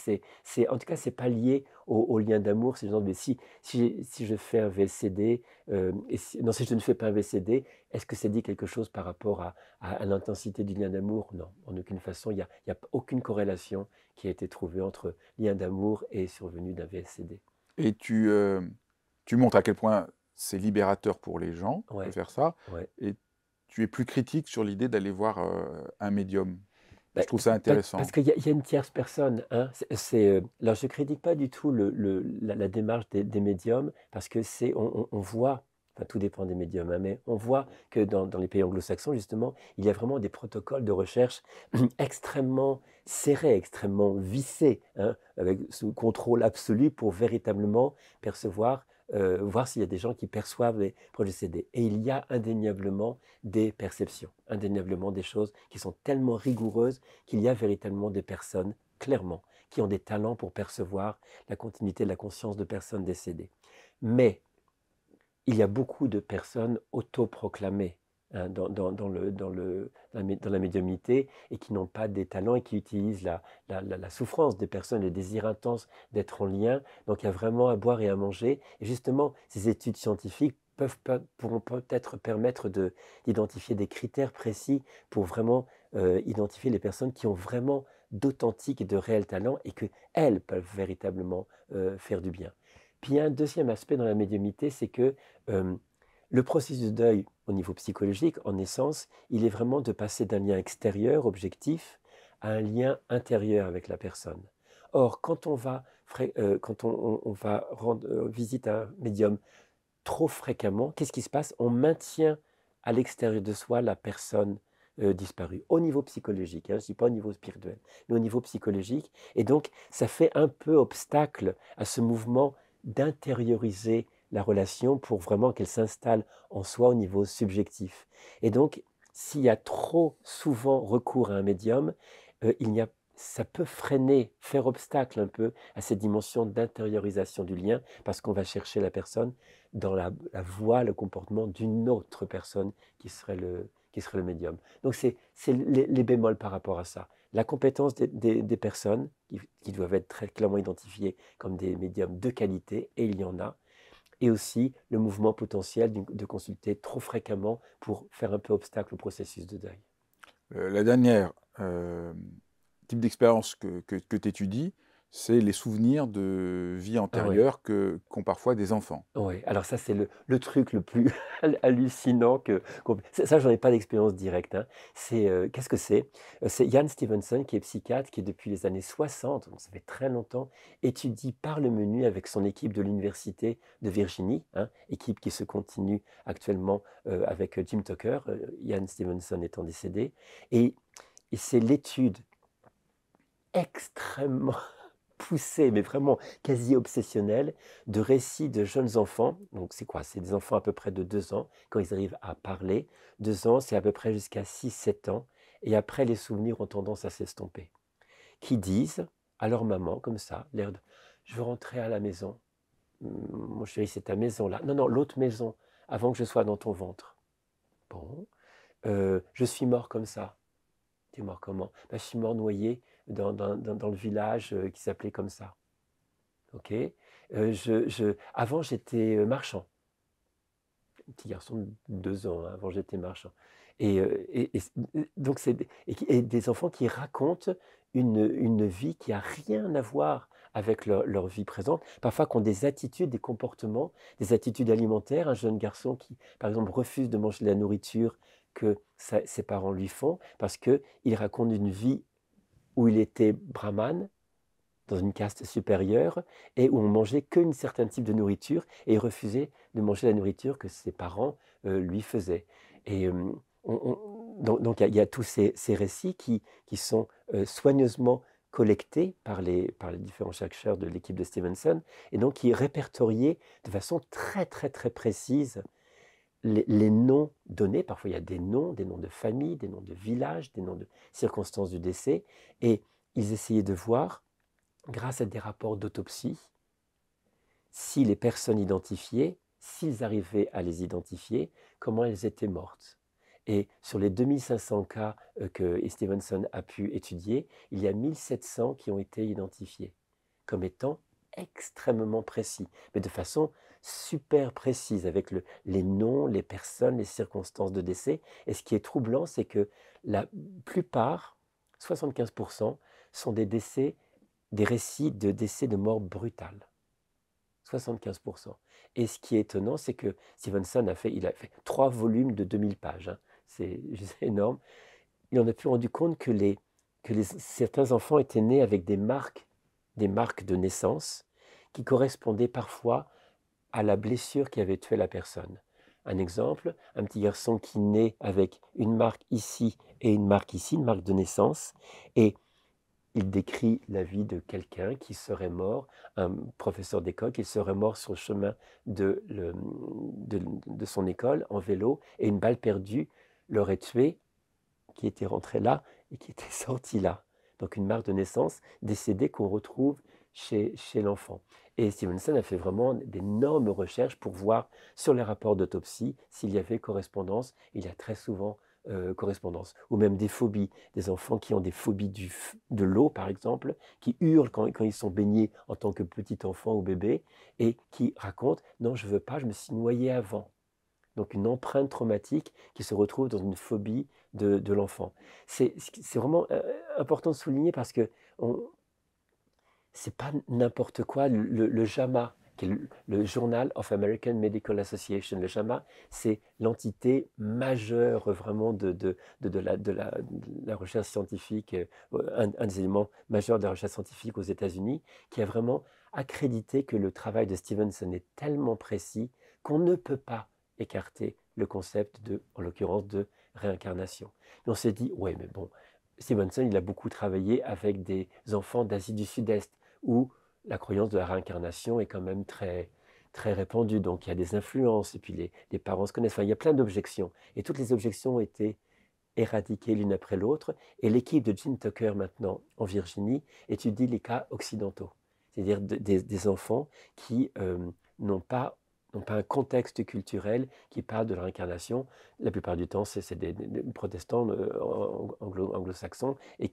en tout cas, c'est pas lié au lien d'amour. C'est genre, mais si je fais un VSCD, non, si je ne fais pas un VSCD, est-ce que ça dit quelque chose par rapport à l'intensité du lien d'amour? Non, en aucune façon. Il y a aucune corrélation qui a été trouvée entre lien d'amour et survenue d'un VSCD. Et tu montres à quel point c'est libérateur pour les gens de Ouais, faire ça, ouais. et tu es plus critique sur l'idée d'aller voir un médium. Bah, Je trouve ça parce intéressant. qu'il y a une tierce personne, hein. Alors je critique pas du tout la démarche des médiums, parce que on voit, enfin tout dépend des médiums, hein, mais on voit que dans les pays anglo-saxons, justement, il y a vraiment des protocoles de recherche extrêmement serrés, extrêmement vissés, hein, avec sous contrôle absolu pour véritablement percevoir, voir s'il y a des gens qui perçoivent les projets CD. Et il y a indéniablement des perceptions, indéniablement des choses qui sont tellement rigoureuses qu'il y a véritablement des personnes, clairement, qui ont des talents pour percevoir la continuité de la conscience de personnes décédées. Mais il y a beaucoup de personnes autoproclamées, hein, dans la médiumnité, et qui n'ont pas des talents et qui utilisent la souffrance des personnes, le désir intense d'être en lien. Donc il y a vraiment à boire et à manger. Et justement, ces études scientifiques pourront peut-être permettre d'identifier des critères précis pour vraiment identifier les personnes qui ont vraiment d'authentiques et de réels talents, et qu'elles peuvent véritablement faire du bien. Puis il y a un deuxième aspect dans la médiumnité, c'est que euh, le processus de deuil au niveau psychologique, en essence, il est vraiment de passer d'un lien extérieur, objectif, à un lien intérieur avec la personne. Or, quand on va rendre visite à un médium trop fréquemment, qu'est-ce qui se passe? On maintient à l'extérieur de soi la personne disparue, au niveau psychologique, hein, je ne dis pas au niveau spirituel, mais au niveau psychologique. Et donc, ça fait un peu obstacle à ce mouvement d'intérioriser la relation pour vraiment qu'elle s'installe en soi au niveau subjectif. Et donc, s'il y a trop souvent recours à un médium, ça peut freiner, faire obstacle un peu à cette dimension d'intériorisation du lien, parce qu'on va chercher la personne dans la voie, le comportement d'une autre personne qui serait le médium. Donc c'est les bémols par rapport à ça. La compétence des personnes qui doivent être très clairement identifiées comme des médiums de qualité, et il y en a, et aussi le mouvement potentiel de consulter trop fréquemment pour faire un peu obstacle au processus de deuil. La dernière type d'expérience que tu étudies, C'est les souvenirs de vie Ah ouais. antérieure qu'ont parfois des enfants. Ouais, alors ça, c'est le truc le plus hallucinant qu'on ça, j'en ai pas d'expérience directe, hein. Qu'est-ce que c'est? C'est Ian Stevenson qui est psychiatre, qui depuis les années 60, donc ça fait très longtemps, étudie par le menu avec son équipe de l'université de Virginie, hein, équipe qui se continue actuellement, avec, Jim Tucker, Ian Stevenson étant décédé et c'est l'étude extrêmement poussée, mais vraiment quasi obsessionnelle, de récits de jeunes enfants. Donc c'est quoi? C'est des enfants à peu près de 2 ans, quand ils arrivent à parler. 2 ans, c'est à peu près jusqu'à 6, 7 ans et après les souvenirs ont tendance à s'estomper. Qui disent à leur maman comme ça, l'air de: «Je veux rentrer à la maison. Mon chéri, c'est ta maison là. Non, non, l'autre maison, avant que je sois dans ton ventre. Bon, je suis mort comme ça. Tu es mort comment? Bah, je suis mort noyé dans le village, qui s'appelait comme ça. OK. Avant j'étais, marchand. Petit garçon de 2 ans, hein, avant j'étais marchand donc c'est des enfants qui racontent une vie qui a rien à voir avec leur vie présente, parfois qui ont des attitudes, des comportements, des attitudes alimentaires. Un jeune garçon qui, par exemple, refuse de manger de la nourriture que ses parents lui font parce qu'il raconte une vie où il était brahmane, dans une caste supérieure, et où on mangeait qu'un certain type de nourriture, et il refusait de manger la nourriture que ses parents lui faisaient. Et donc il y a tous ces récits qui sont soigneusement collectés par les différents chercheurs de l'équipe de Stevenson, et donc qui répertoriaient de façon très très très précise les noms donnés. Parfois il y a des noms de famille, des noms de villages, des noms de circonstances du décès, et ils essayaient de voir, grâce à des rapports d'autopsie, si les personnes identifiées, s'ils arrivaient à les identifier, comment elles étaient mortes. Et sur les 2500 cas que Stevenson a pu étudier, il y a 1700 qui ont été identifiés comme étant extrêmement précis, mais de façon super précise, avec les noms, les personnes, les circonstances de décès. Et ce qui est troublant, c'est que la plupart, 75%, sont des récits de décès de mort brutale. 75%. Et ce qui est étonnant, c'est que Stevenson il a fait 3 volumes de 2000 pages, hein. C'est juste énorme. Il en a pu rendu compte que certains enfants étaient nés avec des marques de naissance qui correspondaient parfois à la blessure qui avait tué la personne. Un exemple, un petit garçon qui naît avec une marque ici et une marque ici, une marque de naissance, et il décrit la vie de quelqu'un qui serait mort, un professeur d'école qui serait mort sur le chemin de son école en vélo, et une balle perdue l'aurait tué, qui était rentré là et qui était sorti là. Donc une marque de naissance décédée qu'on retrouve chez l'enfant. Et Stevenson a fait vraiment d'énormes recherches pour voir sur les rapports d'autopsie s'il y avait correspondance. Il y a très souvent correspondance. Ou même des phobies, des enfants qui ont des phobies de l'eau, par exemple, qui hurlent quand ils sont baignés en tant que petit enfant ou bébé, et qui racontent: non, je ne veux pas, je me suis noyé avant. Donc une empreinte traumatique qui se retrouve dans une phobie de l'enfant. C'est vraiment important de souligner, parce que c'est pas n'importe quoi. Le JAMA, qui est le Journal of American Medical Association, le JAMA, c'est l'entité majeure vraiment de la recherche scientifique, un des éléments majeurs de la recherche scientifique aux États-Unis, qui a vraiment accrédité que le travail de Stevenson est tellement précis qu'on ne peut pas écarter le concept en l'occurrence, de réincarnation. Mais on s'est dit, ouais, mais bon, Stevenson, il a beaucoup travaillé avec des enfants d'Asie du Sud-Est, où la croyance de la réincarnation est quand même très, très répandue. Donc il y a des influences, et puis les parents se connaissent. Enfin, il y a plein d'objections. Et toutes les objections ont été éradiquées l'une après l'autre. Et l'équipe de Jim Tucker, maintenant en Virginie, étudie les cas occidentaux, c'est-à-dire des enfants qui n'ont pas un contexte culturel qui parle de la réincarnation. La plupart du temps, c'est des protestants anglo-saxons, et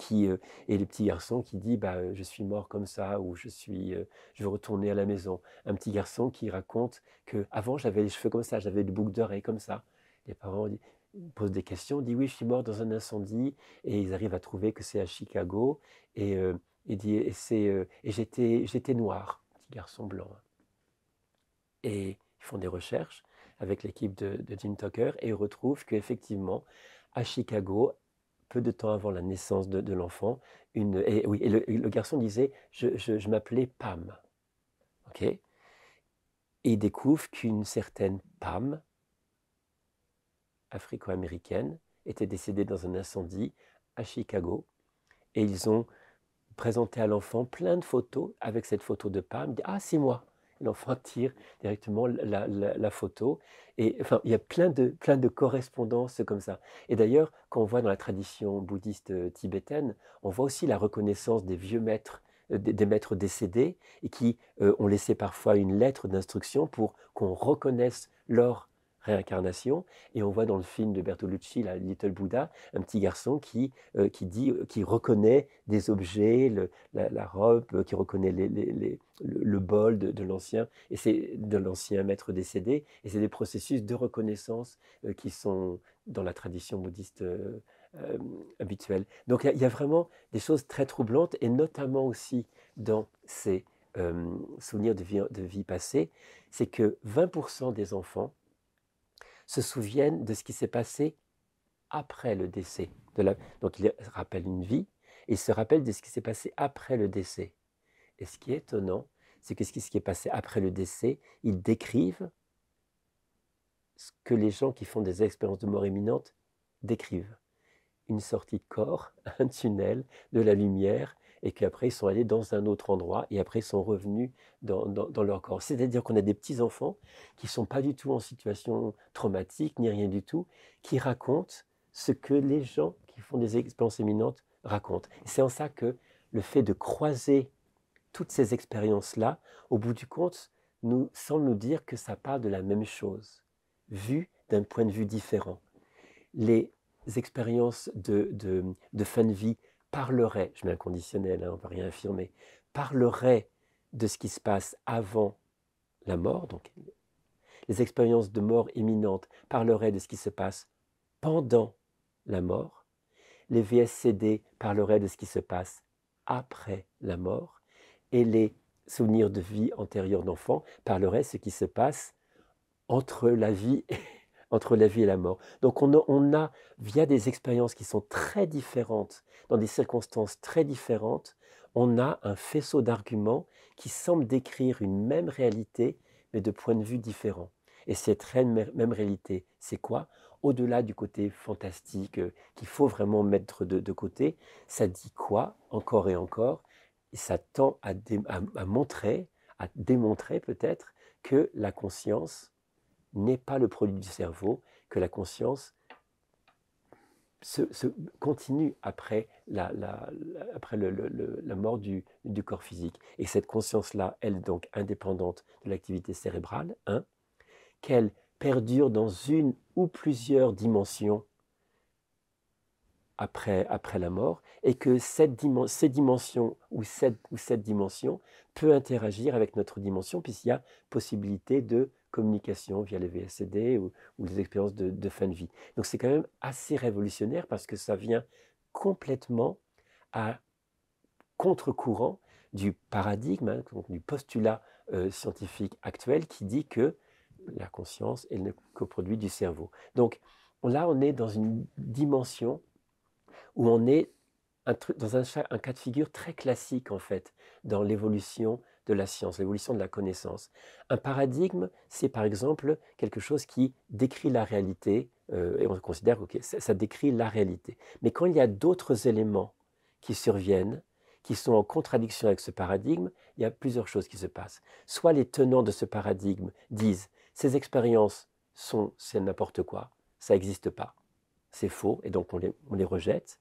les petits garçons qui disent, bah, je suis mort comme ça, ou je veux retourner à la maison. Un petit garçon qui raconte que avant j'avais les cheveux comme ça, j'avais des boucles d'oreilles comme ça. Les parents posent des questions, disent oui, je suis mort dans un incendie, et ils arrivent à trouver que c'est à Chicago, et Il dit, et j'étais noir, petit garçon blanc. Et ils font des recherches avec l'équipe de Jim Tucker et ils retrouvent qu'effectivement, à Chicago, peu de temps avant la naissance de l'enfant, le garçon disait, je m'appelais Pam. Ok. Et ils découvrent qu'une certaine Pam, afro-américaine, était décédée dans un incendie à Chicago. Et ils ont présenté à l'enfant plein de photos avec cette photo de Pam. Il dit, ah, c'est moi. Et l'enfant tire directement la photo. Et enfin, il y a plein de correspondances comme ça. Et d'ailleurs, quand on voit dans la tradition bouddhiste tibétaine, on voit aussi la reconnaissance des vieux maîtres, des maîtres décédés, et qui ont laissé parfois une lettre d'instruction pour qu'on reconnaisse leur réincarnation. Et on voit dans le film de Bertolucci, la Little Buddha, un petit garçon qui reconnaît des objets, la robe, qui reconnaît le bol de l'ancien, et c'est de l'ancien maître décédé. Et c'est des processus de reconnaissance qui sont dans la tradition bouddhiste habituelle. Donc il y a vraiment des choses très troublantes, et notamment aussi dans ces souvenirs de vie passée, c'est que 20% des enfants se souviennent de ce qui s'est passé après le décès. Donc il rappelle une vie, et il se rappelle de ce qui s'est passé après le décès. Et ce qui est étonnant, c'est que ce qui est passé après le décès, ils décrivent ce que les gens qui font des expériences de mort imminente décrivent. Une sortie de corps, un tunnel, de la lumière, et qu'après ils sont allés dans un autre endroit, et après ils sont revenus dans leur corps. C'est-à-dire qu'on a des petits-enfants qui ne sont pas du tout en situation traumatique, ni rien du tout, qui racontent ce que les gens qui font des expériences imminentes racontent. C'est en ça que le fait de croiser toutes ces expériences-là, au bout du compte, nous semble nous dire que ça parle de la même chose, vu d'un point de vue différent. Les expériences de fin de vie parleraient, je mets un conditionnel, on ne va rien affirmer, parleraient de ce qui se passe avant la mort, donc les expériences de mort imminente parleraient de ce qui se passe pendant la mort, les VSCD parleraient de ce qui se passe après la mort, et les souvenirs de vie antérieure d'enfant parleraient de ce qui se passe entre la vie et la mort. Donc on a, via des expériences qui sont très différentes, dans des circonstances très différentes, on a un faisceau d'arguments qui semble décrire une même réalité, mais de points de vue différents. Et cette même réalité, c'est quoi? Au-delà du côté fantastique qu'il faut vraiment mettre de côté, ça dit quoi, encore et encore? Et ça tend à montrer, à démontrer peut-être que la conscience n'est pas le produit du cerveau, que la conscience se continue après la mort du corps physique. Et cette conscience-là, elle est donc indépendante de l'activité cérébrale, qu'elle perdure dans une ou plusieurs dimensions après la mort, et que ces dimensions ou cette dimension peut interagir avec notre dimension, puisqu'il y a possibilité de communication via les VSCD ou les expériences de fin de vie. Donc c'est quand même assez révolutionnaire, parce que ça vient complètement à contre-courant du paradigme, donc du postulat scientifique actuel qui dit que la conscience est le coproduit du cerveau. Donc là, on est dans une dimension où on est dans un cas de figure très classique, en fait, dans l'évolution de la science, l'évolution de la connaissance. Un paradigme, c'est par exemple quelque chose qui décrit la réalité, et on considère que ça décrit la réalité. Mais quand il y a d'autres éléments qui surviennent, qui sont en contradiction avec ce paradigme, il y a plusieurs choses qui se passent. Soit les tenants de ce paradigme disent « ces expériences c'est n'importe quoi, ça n'existe pas, c'est faux, et donc on les rejette ».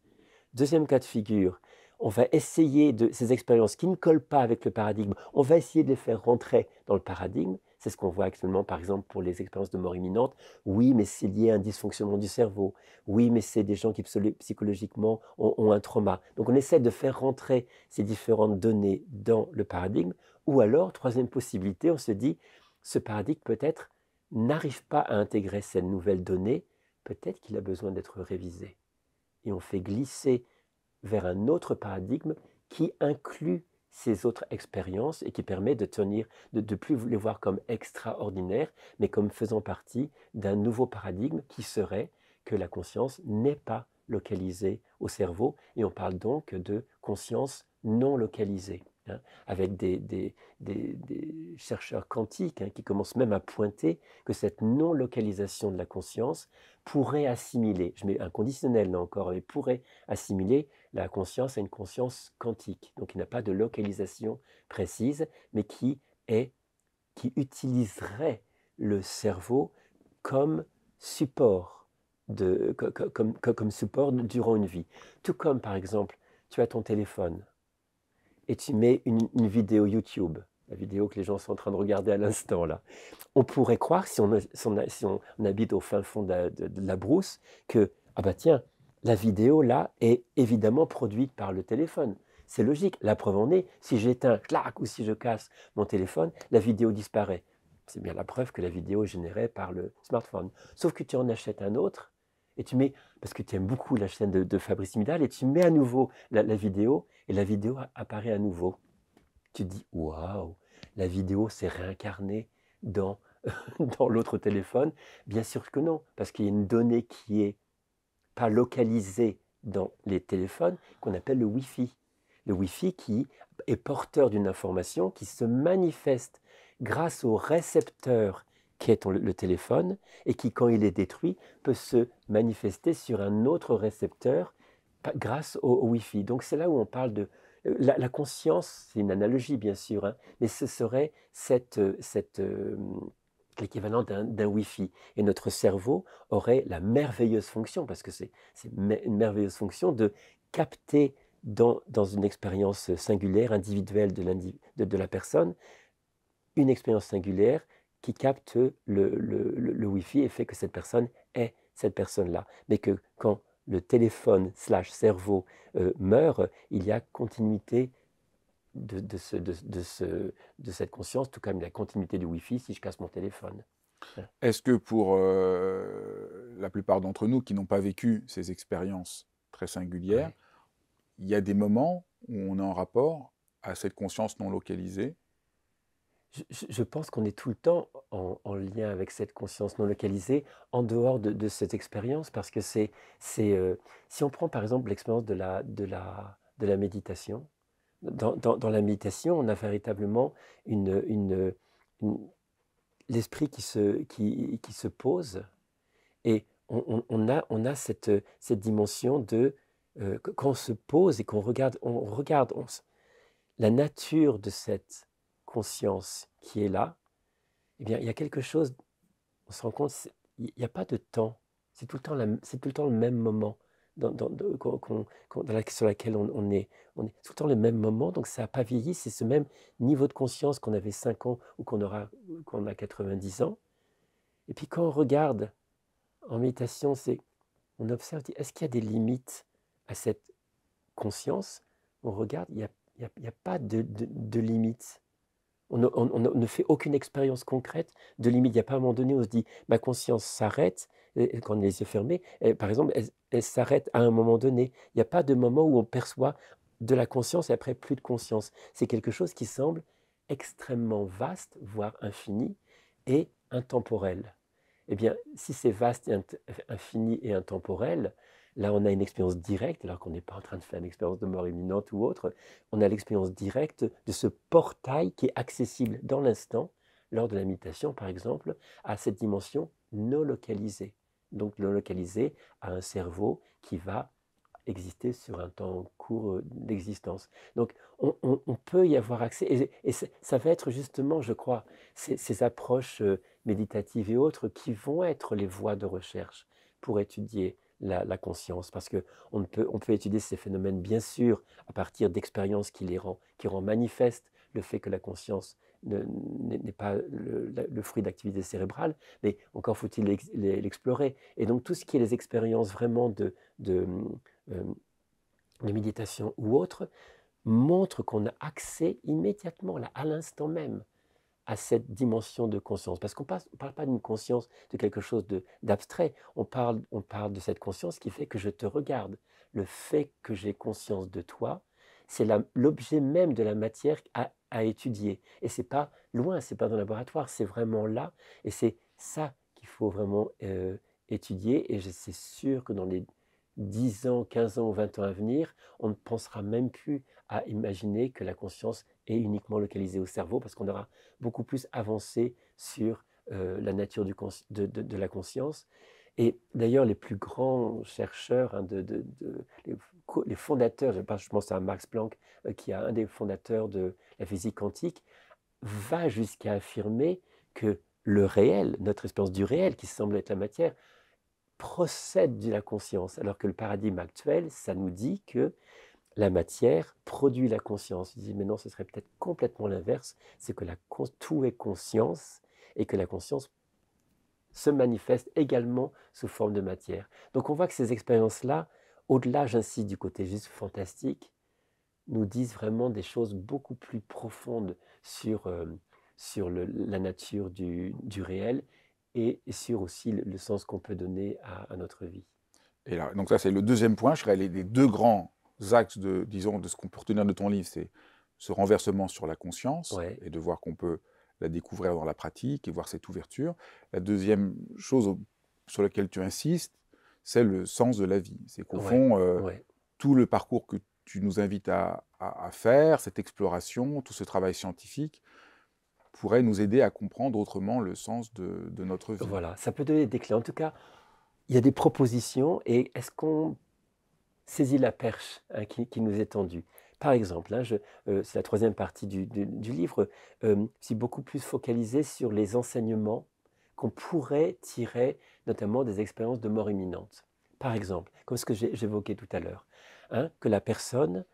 Deuxième cas de figure, on va essayer ces expériences qui ne collent pas avec le paradigme, on va essayer de les faire rentrer dans le paradigme. C'est ce qu'on voit actuellement, par exemple, pour les expériences de mort imminente. Oui, mais c'est lié à un dysfonctionnement du cerveau. Oui, mais c'est des gens qui psychologiquement ont un trauma. Donc on essaie de faire rentrer ces différentes données dans le paradigme. Ou alors, troisième possibilité, on se dit, ce paradigme peut-être n'arrive pas à intégrer ces nouvelles données, peut-être qu'il a besoin d'être révisé. Et on fait glisser vers un autre paradigme qui inclut ces autres expériences et qui permet de tenir, de plus les voir comme extraordinaires, mais comme faisant partie d'un nouveau paradigme qui serait que la conscience n'est pas localisée au cerveau, et on parle donc de conscience non localisée, hein, avec des chercheurs quantiques, hein, qui commencent même à pointer que cette non-localisation de la conscience pourrait assimiler, je mets un conditionnel là encore, mais pourrait assimiler la conscience à une conscience quantique, donc qui n'a pas de localisation précise, mais qui utiliserait le cerveau comme support, comme support durant une vie. Tout comme, par exemple, tu as ton téléphone et tu mets une vidéo YouTube, la vidéo que les gens sont en train de regarder à l'instant là. On pourrait croire, si on habite au fin fond de la brousse, que, ah bah tiens, la vidéo là est évidemment produite par le téléphone. C'est logique. La preuve en est, si j'éteins, clac, ou si je casse mon téléphone, la vidéo disparaît. C'est bien la preuve que la vidéo est générée par le smartphone. Sauf que tu en achètes un autre, et tu mets, parce que tu aimes beaucoup la chaîne de Fabrice Midal, et tu mets à nouveau la vidéo, et la vidéo apparaît à nouveau. Tu te dis, waouh, la vidéo s'est réincarnée dans, dans l'autre téléphone. Bien sûr que non, parce qu'il y a une donnée qui est pas localisée dans les téléphones, qu'on appelle le Wi-Fi. Le Wi-Fi qui est porteur d'une information qui se manifeste grâce au récepteur qui est le téléphone, et qui, quand il est détruit, peut se manifester sur un autre récepteur grâce au Wi-Fi. Donc c'est là où on parle de... La conscience, c'est une analogie bien sûr, hein, mais ce serait l'équivalent d'un Wi-Fi. Et notre cerveau aurait la merveilleuse fonction, parce que c'est une merveilleuse fonction de capter dans une expérience singulière, individuelle de la personne, une expérience singulière qui capte le Wi-Fi et fait que cette personne est cette personne-là. Mais que quand le téléphone slash cerveau meurt, il y a continuité de cette conscience, tout comme la continuité du Wi-Fi si je casse mon téléphone. Est-ce que pour la plupart d'entre nous qui n'ont pas vécu ces expériences très singulières, Ouais. il y a des moments où on est en rapport à cette conscience non localisée? Je pense qu'on est tout le temps en lien avec cette conscience non localisée, en dehors de cette expérience, parce que si on prend par exemple l'expérience de la méditation, dans la méditation, on a véritablement une, une- l'esprit qui se pose, et on a cette dimension de, quand on se pose et qu'on regarde, la nature de cette conscience qui est là, eh bien, il y a quelque chose, on se rend compte, il n'y a pas de temps, c'est tout le temps le même moment sur laquelle on est tout le temps le même moment, donc ça n'a pas vieilli, c'est ce même niveau de conscience qu'on avait 5 ans ou qu'on a 90 ans. Et puis quand on regarde en méditation, on observe, est-ce qu'il y a des limites à cette conscience? On regarde, il y a pas de limites. On ne fait aucune expérience concrète de limite. Il n'y a pas un moment donné où on se dit, ma conscience s'arrête, et quand on a les yeux fermés, par exemple, elle s'arrête à un moment donné. Il n'y a pas de moment où on perçoit de la conscience et après plus de conscience. C'est quelque chose qui semble extrêmement vaste, voire infini, et intemporel. Eh bien, si c'est vaste, infini et intemporel, là on a une expérience directe, alors qu'on n'est pas en train de faire une expérience de mort imminente ou autre, on a l'expérience directe de ce portail qui est accessible dans l'instant, lors de la méditation par exemple, à cette dimension non localisée. Donc non localisée à un cerveau qui va exister sur un temps court d'existence. Donc on peut y avoir accès, et ça va être justement, je crois, ces approches méditatives et autres qui vont être les voies de recherche pour étudier la conscience, parce on peut étudier ces phénomènes, bien sûr, à partir d'expériences qui rend manifeste le fait que la conscience n'est pas le fruit d'activité cérébrale, mais encore faut-il l'explorer. Et donc tout ce qui est les expériences vraiment euh, de méditation ou autre, montre qu'on a accès immédiatement, là, à l'instant même, à cette dimension de conscience. Parce qu'on ne parle pas d'une conscience de quelque chose d'abstrait, on parle de cette conscience qui fait que je te regarde. Le fait que j'ai conscience de toi, c'est l'objet même de la matière à étudier. Et c'est pas loin, c'est pas dans le laboratoire, c'est vraiment là. Et c'est ça qu'il faut vraiment étudier. Et c'est sûr que dans les 10 ans, 15 ans ou 20 ans à venir, on ne pensera même plus à imaginer que la conscience est uniquement localisée au cerveau, parce qu'on aura beaucoup plus avancé sur la nature de la conscience. Et d'ailleurs, les plus grands chercheurs, hein, les fondateurs, je pense à Max Planck, qui est un des fondateurs de la physique quantique, va jusqu'à affirmer que le réel, notre expérience du réel, qui semble être la matière, procède de la conscience, alors que le paradigme actuel, ça nous dit que la matière produit la conscience. Je dis, mais non, ce serait peut-être complètement l'inverse, c'est que tout est conscience, et que la conscience se manifeste également sous forme de matière. Donc on voit que ces expériences-là, au-delà, j'insiste, du côté juste fantastique, nous disent vraiment des choses beaucoup plus profondes sur la nature du réel, et sur aussi le sens qu'on peut donner à notre vie. Et là, donc ça, c'est le deuxième point. Je dirais les deux grands axes disons, de ce qu'on peut retenir de ton livre, c'est ce renversement sur la conscience Ouais, et de voir qu'on peut la découvrir dans la pratique et voir cette ouverture. La deuxième chose sur laquelle tu insistes, c'est le sens de la vie. C'est qu'au ouais, fond, ouais. tout le parcours que tu nous invites à faire, cette exploration, tout ce travail scientifique, pourrait nous aider à comprendre autrement le sens de notre vie. Voilà, ça peut donner des clés. En tout cas, il y a des propositions, et est-ce qu'on saisit la perche, hein, qui nous est tendue? Par exemple, hein, c'est la troisième partie du livre, je suis beaucoup plus focalisé sur les enseignements qu'on pourrait tirer, notamment des expériences de mort imminente. Par exemple, comme ce que j'évoquais tout à l'heure, hein, que la personne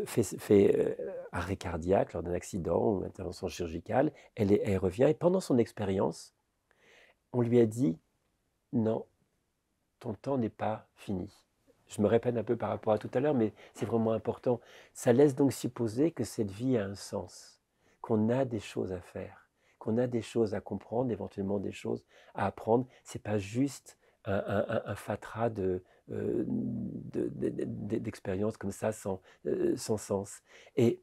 fait arrêt cardiaque lors d'un accident ou intervention chirurgicale, elle revient, et pendant son expérience, on lui a dit: non, ton temps n'est pas fini. Je me répète un peu par rapport à tout à l'heure, mais c'est vraiment important. Ça laisse donc supposer que cette vie a un sens, qu'on a des choses à faire, qu'on a des choses à comprendre, éventuellement des choses à apprendre. C'est pas juste un fatras d'expériences comme ça sans sens. Et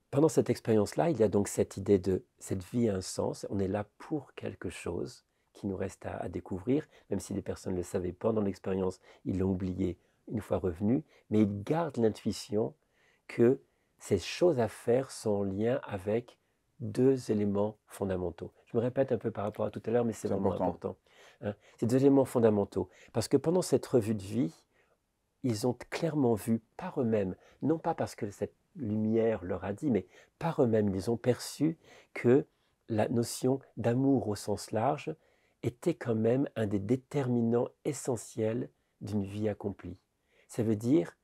pendant cette expérience-là, il y a donc cette idée de cette vie a un sens, on est là pour quelque chose qui nous reste à découvrir, même si les personnes ne le savaient pendant l'expérience, ils l'ont oublié une fois revenus, mais ils gardent l'intuition que ces choses à faire sont en lien avec deux éléments fondamentaux. Je me répète un peu par rapport à tout à l'heure, mais c'est C'est vraiment important. important, hein. Ces deux éléments fondamentaux, parce que pendant cette revue de vie, ils ont clairement vu par eux-mêmes, non pas parce que cette lumière leur a dit, mais par eux-mêmes, ils ont perçu que la notion d'amour au sens large était quand même un des déterminants essentiels d'une vie accomplie. Ça veut dire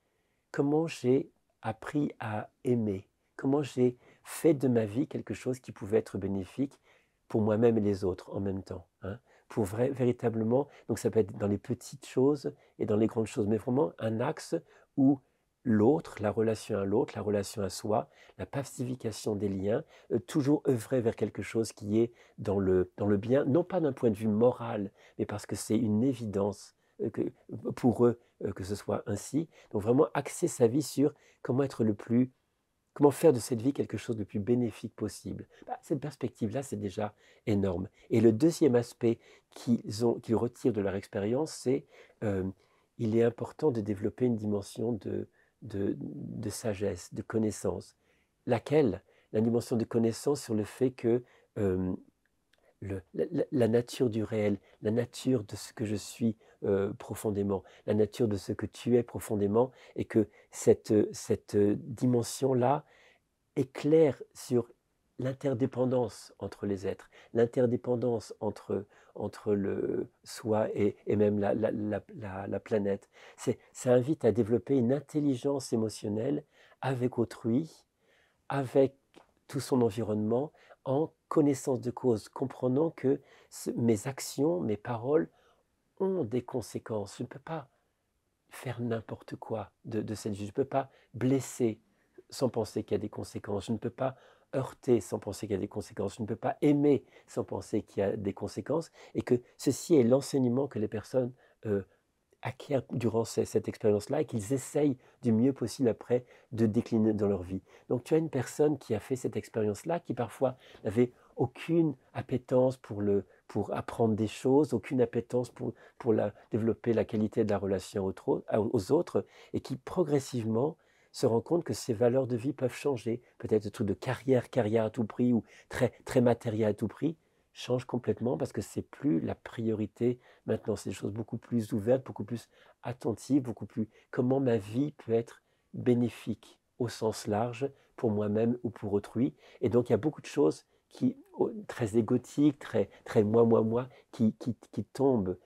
comment j'ai appris à aimer, comment j'ai fait de ma vie quelque chose qui pouvait être bénéfique pour moi-même et les autres en même temps, hein. Pour véritablement, donc ça peut être dans les petites choses et dans les grandes choses, mais vraiment un axe où l'autre, la relation à l'autre, la relation à soi, la pacification des liens, toujours œuvrer vers quelque chose qui est dans le bien, non pas d'un point de vue moral, mais parce que c'est une évidence pour eux que ce soit ainsi. Donc vraiment axer sa vie sur comment faire de cette vie quelque chose de plus bénéfique possible. Bah, cette perspective-là, c'est déjà énorme. Et le deuxième aspect qu'ils retirent de leur expérience, c'est il est important de développer une dimension de sagesse, de connaissance. Laquelle? La dimension de connaissance sur le fait que euh, la nature du réel, la nature de ce que je suis profondément, la nature de ce que tu es profondément, et que cette dimension-là éclaire sur l'interdépendance entre les êtres, l'interdépendance entre le soi et même la planète. Ça invite à développer une intelligence émotionnelle avec autrui, avec tout son environnement, en connaissance de cause, comprenant que mes actions, mes paroles ont des conséquences. Je ne peux pas faire n'importe quoi de cette vie. Je ne peux pas blesser sans penser qu'il y a des conséquences. Je ne peux pas heurter sans penser qu'il y a des conséquences. Je ne peux pas aimer sans penser qu'il y a des conséquences. Et que ceci est l'enseignement que les personnes acquièrent durant cette expérience-là et qu'ils essayent du mieux possible après de décliner dans leur vie. Donc tu as une personne qui a fait cette expérience-là, qui parfois n'avait aucune appétence pour apprendre des choses, aucune appétence pour développer la qualité de la relation aux autres, et qui progressivement se rend compte que ses valeurs de vie peuvent changer. Peut-être le truc de carrière à tout prix ou très matériel à tout prix, change complètement parce que c'est plus la priorité maintenant. C'est des choses beaucoup plus ouvertes, beaucoup plus attentives, beaucoup plus comment ma vie peut être bénéfique au sens large pour moi-même ou pour autrui. Et donc il y a beaucoup de choses très égotiques, très moi, qui tombent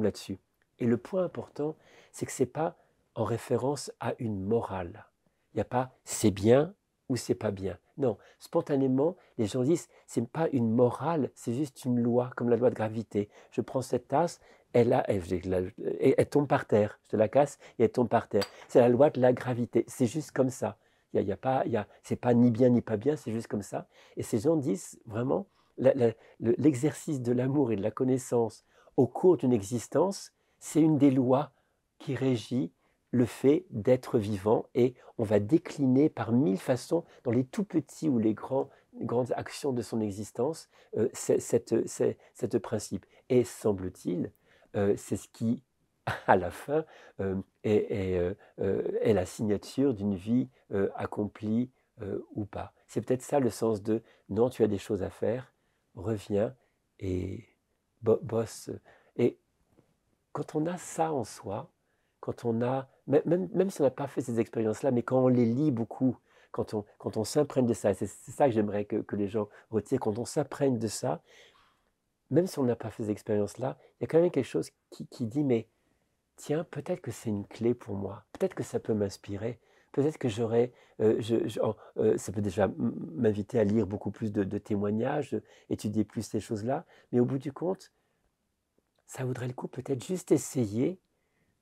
là-dessus. Et le point important, c'est que ce n'est pas en référence à une morale. Il n'y a pas c'est bien ou c'est pas bien. Non, spontanément, les gens disent c'est pas une morale, c'est juste une loi, comme la loi de gravité. Je prends cette tasse, elle tombe par terre. Je te la casse et elle tombe par terre. C'est la loi de la gravité. C'est juste comme ça. C'est pas ni bien ni pas bien, c'est juste comme ça. Et ces gens disent vraiment l'exercice de l'amour et de la connaissance au cours d'une existence, c'est une des lois qui régit le fait d'être vivant et on va décliner par mille façons dans les tout petits ou les grandes actions de son existence cette principe. Et semble-t-il, c'est ce qui, à la fin, est la signature d'une vie accomplie ou pas. C'est peut-être ça le sens de non, tu as des choses à faire, reviens et bosse. Et quand on a ça en soi, quand on a, même si on n'a pas fait ces expériences-là, mais quand on les lit beaucoup, quand on s'imprègne de ça, c'est ça que j'aimerais que les gens retirent, quand on s'imprègne de ça, même si on n'a pas fait ces expériences-là, il y a quand même quelque chose qui dit, mais tiens, peut-être que c'est une clé pour moi, peut-être que ça peut m'inspirer, peut-être que ça peut déjà m'inviter à lire beaucoup plus de témoignages, étudier plus ces choses-là, mais au bout du compte, ça vaudrait le coup peut-être juste essayer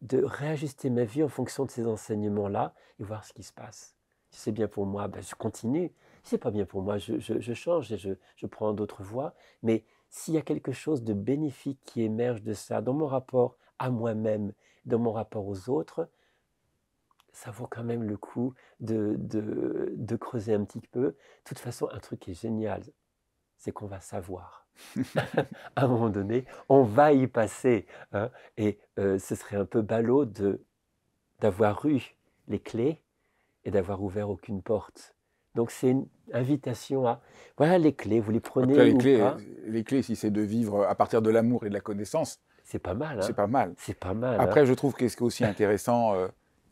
de réajuster ma vie en fonction de ces enseignements-là et voir ce qui se passe. Si c'est bien pour moi, ben je continue. Si c'est pas bien pour moi, je change et je prends d'autres voies. Mais s'il y a quelque chose de bénéfique qui émerge de ça, dans mon rapport à moi-même, dans mon rapport aux autres, ça vaut quand même le coup de creuser un petit peu. De toute façon, un truc qui est génial, c'est qu'on va savoir. À un moment donné, on va y passer, hein, et ce serait un peu ballot d'avoir eu les clés et d'avoir ouvert aucune porte. Donc c'est une invitation à, voilà les clés, vous les Après, prenez ou pas, les clés, si c'est de vivre à partir de l'amour et de la connaissance, c'est pas mal, c'est hein? pas mal. C'est pas mal, hein? Après, je trouve que ce qui est aussi intéressant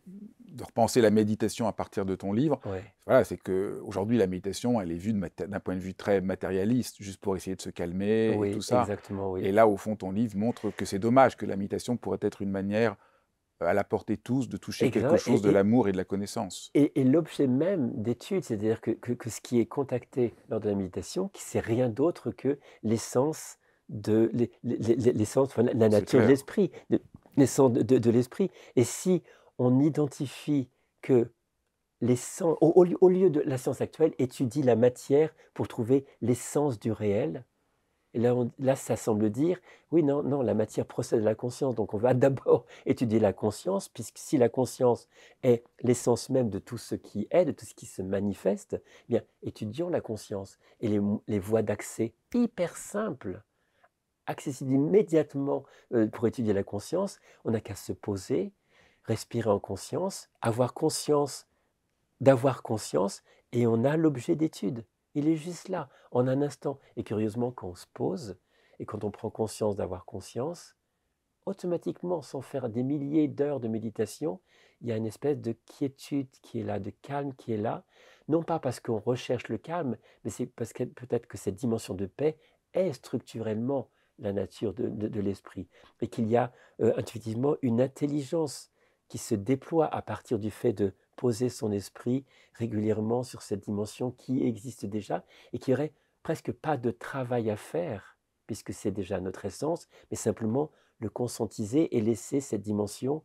de repenser la méditation à partir de ton livre, Ouais, voilà, c'est qu'aujourd'hui, la méditation, elle est vue d'un point de vue très matérialiste, juste pour essayer de se calmer et tout oui, ça. exactement, oui. Et là, au fond, ton livre montre que c'est dommage, que la méditation pourrait être une manière, à la portée de tous, de toucher quelque Exact, chose de l'amour et de la connaissance. et l'objet même d'étude, c'est-à-dire que ce qui est contacté lors de la méditation, c'est rien d'autre que l'essence l'essence, enfin, la C'est nature de clair. l'esprit, l'essence de l'esprit. Et si on identifie que l'essence, au lieu de la science actuelle, étudie la matière pour trouver l'essence du réel, et là, ça semble dire, oui, non, non, la matière procède de la conscience, donc on va d'abord étudier la conscience, puisque si la conscience est l'essence même de tout ce qui est, de tout ce qui se manifeste, eh bien, étudions la conscience et les voies d'accès hyper simples, accessibles immédiatement pour étudier la conscience. On n'a qu'à se poser, respirer en conscience, avoir conscience d'avoir conscience, et on a l'objet d'étude. Il est juste là, en un instant. Et curieusement, quand on se pose et quand on prend conscience d'avoir conscience, automatiquement, sans faire des milliers d'heures de méditation, il y a une espèce de quiétude qui est là, de calme qui est là. Non pas parce qu'on recherche le calme, mais c'est parce que peut-être que cette dimension de paix est structurellement la nature de l'esprit. Et qu'il y a intuitivement une intelligence qui se déploie à partir du fait de poser son esprit régulièrement sur cette dimension qui existe déjà et qui aurait presque pas de travail à faire, puisque c'est déjà notre essence, mais simplement le conscientiser et laisser cette dimension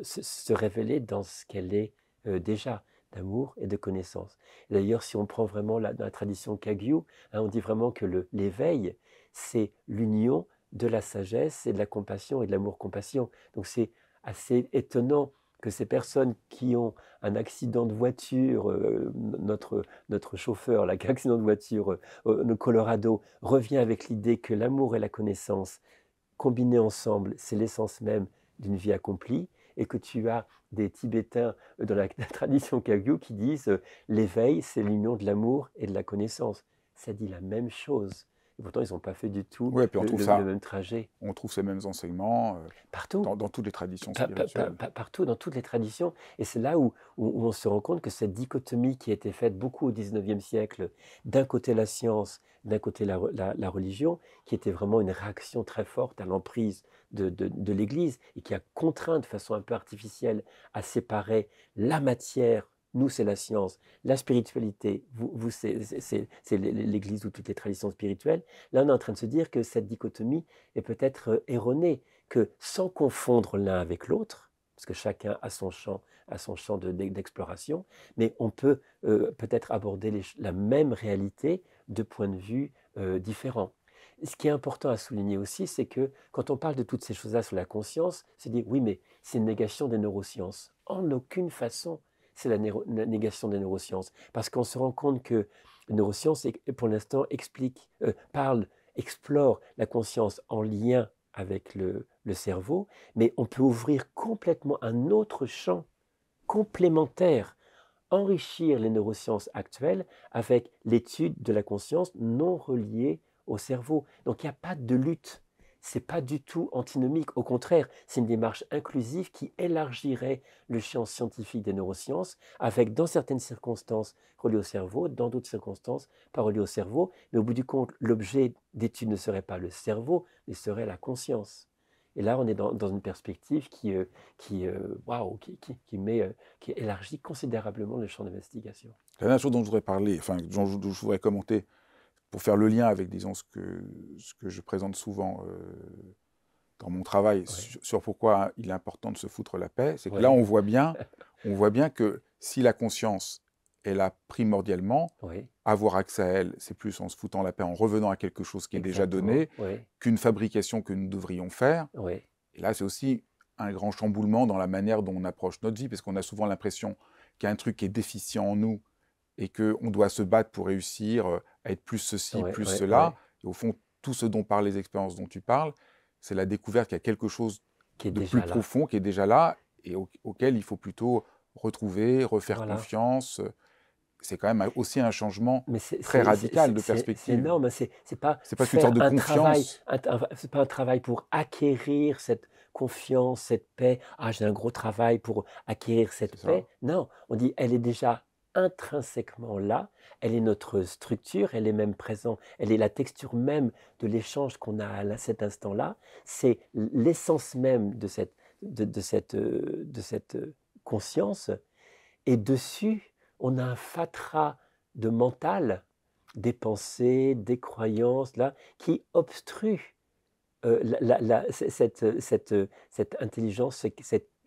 se révéler dans ce qu'elle est déjà, d'amour et de connaissance. D'ailleurs, si on prend vraiment la tradition Kagyu, hein, on dit vraiment que l'éveil, c'est l'union de la sagesse et de la compassion et de l'amour-compassion. Donc c'est assez étonnant que ces personnes qui ont un accident de voiture, notre chauffeur là, qui a un accident de voiture au Colorado, revient avec l'idée que l'amour et la connaissance combinés ensemble, c'est l'essence même d'une vie accomplie, et que tu as des Tibétains dans la tradition Kagyu qui disent l'éveil, c'est l'union de l'amour et de la connaissance. Ça dit la même chose. Et pourtant, ils n'ont pas fait du tout Ouais, puis le même trajet. on trouve ces mêmes enseignements Partout. dans toutes les traditions spirituelles. Partout, dans toutes les traditions. Et c'est là où on se rend compte que cette dichotomie qui a été faite beaucoup au XIXe siècle, d'un côté la science, d'un côté la religion, qui était vraiment une réaction très forte à l'emprise de l'Église et qui a contraint de façon un peu artificielle à séparer la matière. Nous, c'est la science, la spiritualité, vous c'est l'Église ou toutes les traditions spirituelles. Là, on est en train de se dire que cette dichotomie est peut-être erronée, que sans confondre l'un avec l'autre, parce que chacun a son champ d'exploration, mais on peut peut-être aborder la même réalité de points de vue différents. Ce qui est important à souligner aussi, c'est que quand on parle de toutes ces choses-là sur la conscience, c'est dire oui, mais c'est une négation des neurosciences. En aucune façon, c'est la négation des neurosciences, parce qu'on se rend compte que les neurosciences, pour l'instant, explore la conscience en lien avec le cerveau, mais on peut ouvrir complètement un autre champ complémentaire, enrichir les neurosciences actuelles avec l'étude de la conscience non reliée au cerveau. Donc il n'y a pas de lutte. C'est pas du tout antinomique. Au contraire, c'est une démarche inclusive qui élargirait le champ scientifique des neurosciences, avec dans certaines circonstances relié au cerveau, dans d'autres circonstances pas relié au cerveau. Mais au bout du compte, l'objet d'étude ne serait pas le cerveau, mais serait la conscience. Et là, on est dans une perspective waouh, qui élargit considérablement le champ d'investigation. La dernière chose dont je voudrais parler, enfin, dont je voudrais commenter, pour faire le lien avec, disons, ce que je présente souvent dans mon travail Ouais, sur pourquoi il est important de se foutre la paix, c'est que là, ouais, on voit bien que si la conscience est là primordialement, ouais, avoir accès à elle, c'est plus en se foutant la paix, en revenant à quelque chose qui est déjà exactement, donné, ouais, qu'une fabrication que nous devrions faire. ouais, Et là, c'est aussi un grand chamboulement dans la manière dont on approche notre vie, parce qu'on a souvent l'impression qu'il y a un truc qui est déficient en nous et qu'on doit se battre pour réussir à être plus ceci, ouais, plus ouais, cela. ouais, Et au fond, tout ce dont parlent les expériences dont tu parles, c'est la découverte qu'il y a quelque chose qui est de plus déjà là. profond qui est déjà là et auquel il faut plutôt retrouver, refaire Voilà. confiance. C'est quand même aussi un changement Mais très radical de c'est perspective. énorme, hein. C'est pas C'est presque une faire sorte de un travail, confiance. c'est pas un travail pour acquérir cette confiance, cette paix. Ah, j'ai un gros travail pour acquérir cette C'est paix. ça. Non, on dit elle est déjà intrinsèquement là, elle est notre structure, elle est même présente, elle est la texture même de l'échange qu'on a à cet instant-là. C'est l'essence même de cette conscience. Et dessus, on a un fatras de mental, des pensées, des croyances, là, qui obstruent cette intelligence,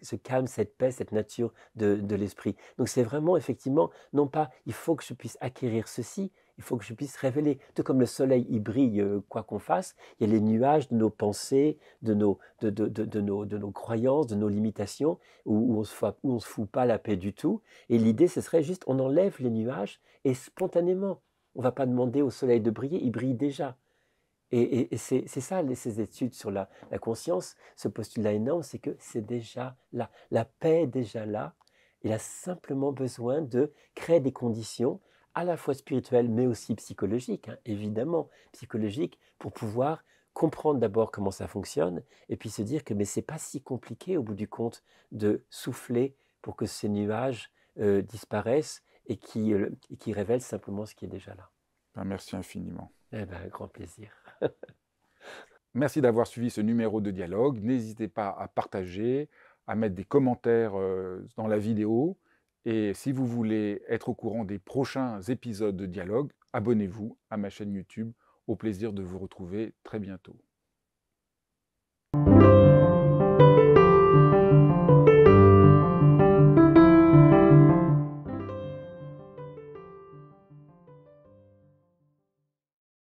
ce calme, cette paix, cette nature de l'esprit. Donc c'est vraiment effectivement, non pas il faut que je puisse acquérir ceci, il faut que je puisse révéler. Tout comme le soleil, il brille quoi qu'on fasse, il y a les nuages de nos pensées, de nos croyances, de nos limitations, où on se fout pas la paix du tout. Et l'idée, ce serait juste, on enlève les nuages et spontanément, on ne va pas demander au soleil de briller, il brille déjà. Et c'est ça, ces études sur la conscience, ce postulat énorme, c'est que c'est déjà là. La paix est déjà là. Il a simplement besoin de créer des conditions à la fois spirituelles, mais aussi psychologiques, hein, évidemment, psychologiques, pour pouvoir comprendre d'abord comment ça fonctionne, et puis se dire que mais c'est pas si compliqué au bout du compte de souffler pour que ces nuages disparaissent et qui révèlent simplement ce qui est déjà là. Ben, merci infiniment. Eh bien, grand plaisir. Merci d'avoir suivi ce numéro de dialogue. N'hésitez pas à partager, à mettre des commentaires dans la vidéo. Et si vous voulez être au courant des prochains épisodes de dialogue, abonnez-vous à ma chaîne YouTube. Au plaisir de vous retrouver très bientôt.